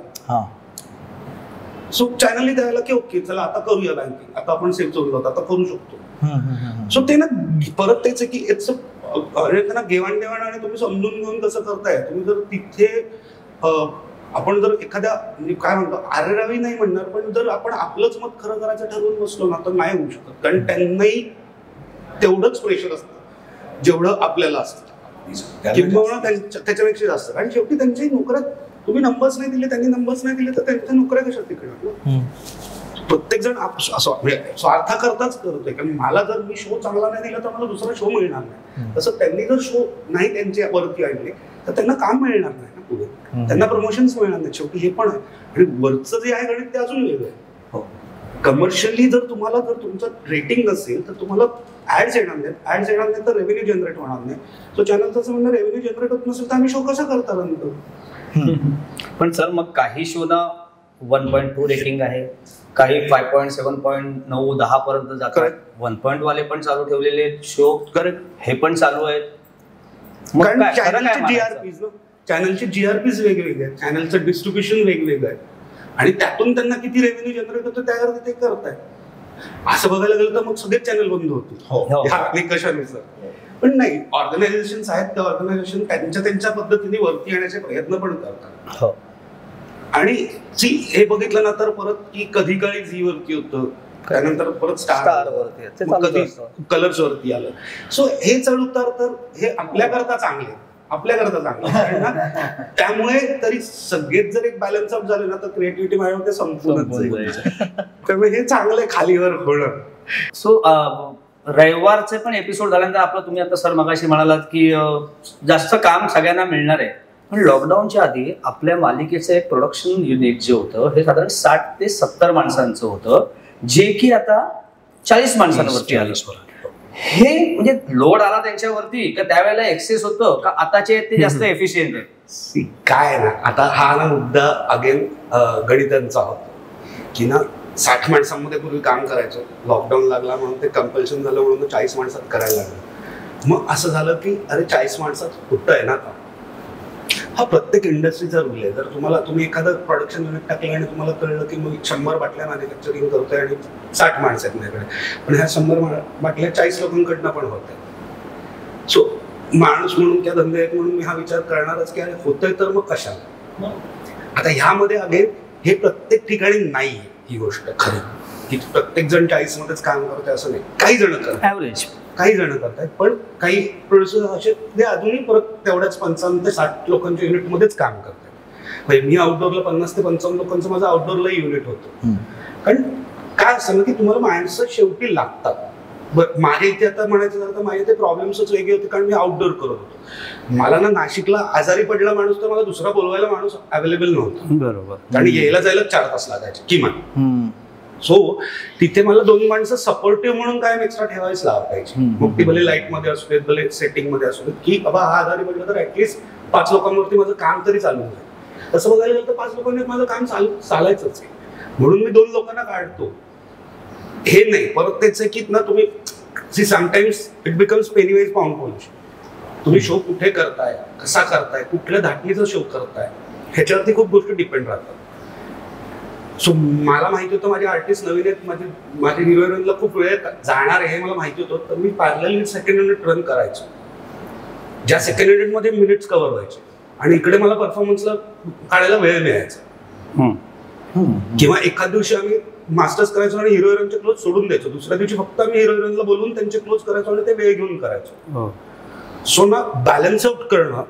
सो चॅनलनी द्यायला की ओके चला आता करूया बँकिंग, आता आपण सेफ जोडलो आता करू शकतो. सो ते ना परत तेच आहे की इट्स त्यांना घेवाण आणि तुम्ही समजून घेऊन कसं करताय. तुम्ही जर तिथे आपण जर एखाद्या म्हणजे काय म्हणतो आरेरावी नाही म्हणणार, पण जर आपण आपलंच मत खरं करायचं ठरवून बसलो ना तर नाही होऊ शकत. कारण त्यांनाही तेवढंच प्रेशर असतं जेवढं आपल्याला असतं, किंवा त्याच्यापेक्षा जास्त. कारण शेवटी त्यांच्याही नोकऱ्या तुम्ही नंबर्स नाही दिले, त्यांनी नंबर्स नाही दिले तर त्यांच्या नोकऱ्या कशा तिकडे. प्रत्येक जण स्वार्था करताच करतोय. कारण मला जर मी शो चांगला नाही दिला तर मला दुसरा शो मिळणार नाही. तसं त्यांनी जर शो नाही त्यांच्या वरती आणले तर त्यांना काम मिळणार नाही ना पुढे, त्यांना प्रमोशन्स मिळणार नाही. शेवटी हे पण आहे. आणि वरचं जे आहे गणित ते अजून वेगळं आहे. कमर्शियली जर तुमचं रेटिंग नसेल तर तुम्हाला ऍड्स येणार नाहीत तर रेव्हेन्यू जनरेट होणार नाही. सो चॅनलचं असं म्हणणं रेव्हेन्यू जनरेट होत नसेल तर आम्ही शो कसा करता नंतर. पण सर मग काही शोना 1.2 रेटिंग आहे, काही 5.7, 10 पर्यंत जातात. 1 वाले पण चालू ठेवलेले शो करेक्ट हे पण चालू आहेत. कारण चॅनलचे जीआरपीज वेगवेगळे आहेत, चॅनलचं डिस्ट्रीब्युशन वेगवेगळं आहे आणि त्यातून त्यांना किती रेव्हेन्यू जनरेट होतो त्यावर ते करतायत. असं बघायला गेलं तर मग सगळेच चॅनल बंद होतील ह्या निकषानुसार. पण नाही, ऑर्गनायझेशन आहेत त्या ऑर्गनायझेशन त्यांच्या पद्धतीने वरती येण्याचे प्रयत्न पण करतात. आणि हे बघितलं ना तर परत की कधी काळी झी वरती होतं, त्यानंतर परत स्टार वरती, कधी कलर्स वरती आलं. सो हे चढ उतार तर हे आपल्याकरता चांगले त्यामुळे तरी सगळेच जर एक बॅलन्स अप झाले ना तर क्रिएटिव्हिटी माझ्यामध्ये संपूर्णच जाईल. त्यामुळे हे चांगलं खालीवर होणं. सो रविवारचे पण एपिसोड झाल्यानंतर आपलं तुम्ही आता सर मगाशी म्हणालात की जास्त काम सगळ्यांना मिळणार आहे. पण लॉकडाऊनच्या आधी आपल्या मालिकेचं एक प्रोडक्शन युनिट जे होतं हे साधारण 60 ते 70 माणसांचं होतं, जे की आता 40 माणसांवरती आलं. हे म्हणजे लोड आला त्यांच्यावरती का त्यावेळेला एक्सेस होतं का आताचे ते जास्त एफिशियंट आहे? काय ना आता हा ना मुद्दा अगेन गणितांचा होता की ना 60 माणसांमध्ये पूर्वी काम करायचं, लॉकडाऊन लागला म्हणून ते कंपल्शन झालं म्हणून 40 माणसात करायला लागलं. मग असं झालं की अरे 40 माणसात होत आहे ना. हा प्रत्येक इंडस्ट्रीचा रूल आहे. जर तुम्ही एखादं प्रोडक्शन युनिट टाकलं आणि तुम्हाला कळलं की मग 100 बाटल्या मॅन्युफॅक्चरिंग करतोय आणि 60 माणसं आहेत माझ्याकडे, पण ह्या 100 बाटल्या 40 लोकांकडनं पण होत आहेत. सो माणूस म्हणून किंवा धंदे आहेत म्हणून मी हा विचार करणारच की अरे होतंय तर मग कशाला. आता ह्यामध्ये अगेन हे प्रत्येक ठिकाणी नाही ही गोष्ट खरी की प्रत्येक जण 40 मध्येच काम करतोय असं नाही. काही जण करतात, काही जण करतात, पण काही प्रोड्युसर असे ते अजूनही परत तेवढ्याच 55 ते 60 लोकांच्या युनिटमध्येच काम करतात. म्हणजे मी आउटडोअरला 50 ते 55 लोकांचं माझं आउटडोअरलाही युनिट होतं. कारण काय असं ना की तुम्हाला माणसं शेवटी लागतात. माझ्या इथे आता म्हणायचं झालं तर माझे ते प्रॉब्लेम्सच वेगळे होते कारण मी आउटडोअर करत होतो. मला ना नाशिकला आजारी पडला माणूस तर मला दुसरा बोलवायला माणूस अवेलेबल नव्हता. बरोबर. कारण यायला जायला 4 तास लागायचे किमान. सो तिथे मला 2 माणसं सपोर्टिव्ह म्हणून काय एक्स्ट्रा ठेवायच लावायची. मग ती भले लाईट मध्ये असू देत, भले सेटिंग मध्ये असू देत, की बाबा हा आजारी पडला तर ऍटलीस्ट 5 लोकांवरती माझं काम तरी चालू आहे. तसं बघायला गेलं तर 5 लोकांनी माझं काम चालायचंच आहे म्हणून मी 2 लोकांना काढतो. हे नाही परत तेच आहे की ना तुम्ही sometimes it becomes penny wise pound polish. तुम्ही शो कुठे करताय, कसा करताय, कुठल्या धाटणीचा शो करताय ह्याच्यावरती खूप गोष्टी डिपेंड राहतात. सो मला माहिती होतं माझे आर्टिस्ट नवीन आहेत, माझे हिरोईनला खूप वेळ जाणार आहे हे मला माहिती होतं. तर मी पॅरलली सेकंड युनिट रन करायचो, ज्या सेकंड युनिटमध्ये मिनिट्स कव्हर व्हायचे आणि इकडे मला परफॉर्मन्सला काढायला वेळ मिळायचा. किंवा एखाद दिवशी आम्ही मास्टर्स करायचो आणि हिरो हिरोईनचे क्लोज सोडून द्यायचो, दुसऱ्या दिवशी फक्त आम्ही हिरो हिरोईनला बोलून त्यांचे क्लोज करायचो आणि ते वेळ घेऊन करायचो. सो ना बॅलन्स आउट करणं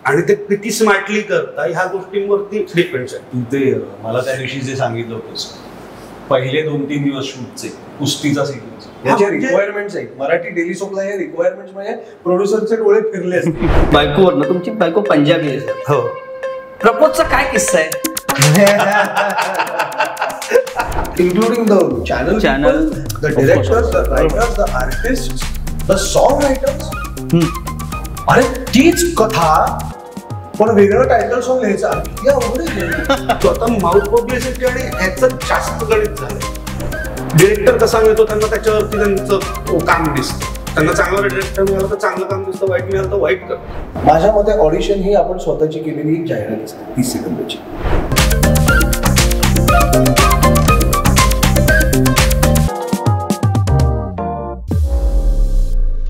आणि ते किती स्मार्टली करता ह्या गोष्टींवरती डिपेंड्स आहे. ते मला त्या दिवशी जे सांगितलं होतं पहिले 2-3 दिवस शूटचे कुस्तीचा सिक्वेन्स याचे रिक्वायरमेंट्स आहेत. मराठी डेली सोपला हे रिक्वायरमेंट्स म्हणजे प्रोड्युसरचे डोळे फिरले असतील. बायकोवर तुमची बायको पंजाबी आहे. हो. प्रपोजचा काय किस्सा आहे? including the channel, the directors, the writers, the artists, the song writers. अरे तीच कथा पण वेगळं टायटल सॉन्ग लिहायचं या स्वतः माउथ पब्लिसिटी आणि ह्याचं जास्त गणित झालं. डिरेक्टर कसा मिळतो त्यांना त्याच्यावरती त्यांचं काम दिसतं. त्यांना चांगला डिरेक्टर मिळाला तर चांगलं काम दिसतं, वाईट मिळालं तर वाईट करतं. माझ्या मते ऑडिशन ही आपण स्वतःची केलेली एक जाहिरात असते 30 सेकंदाची.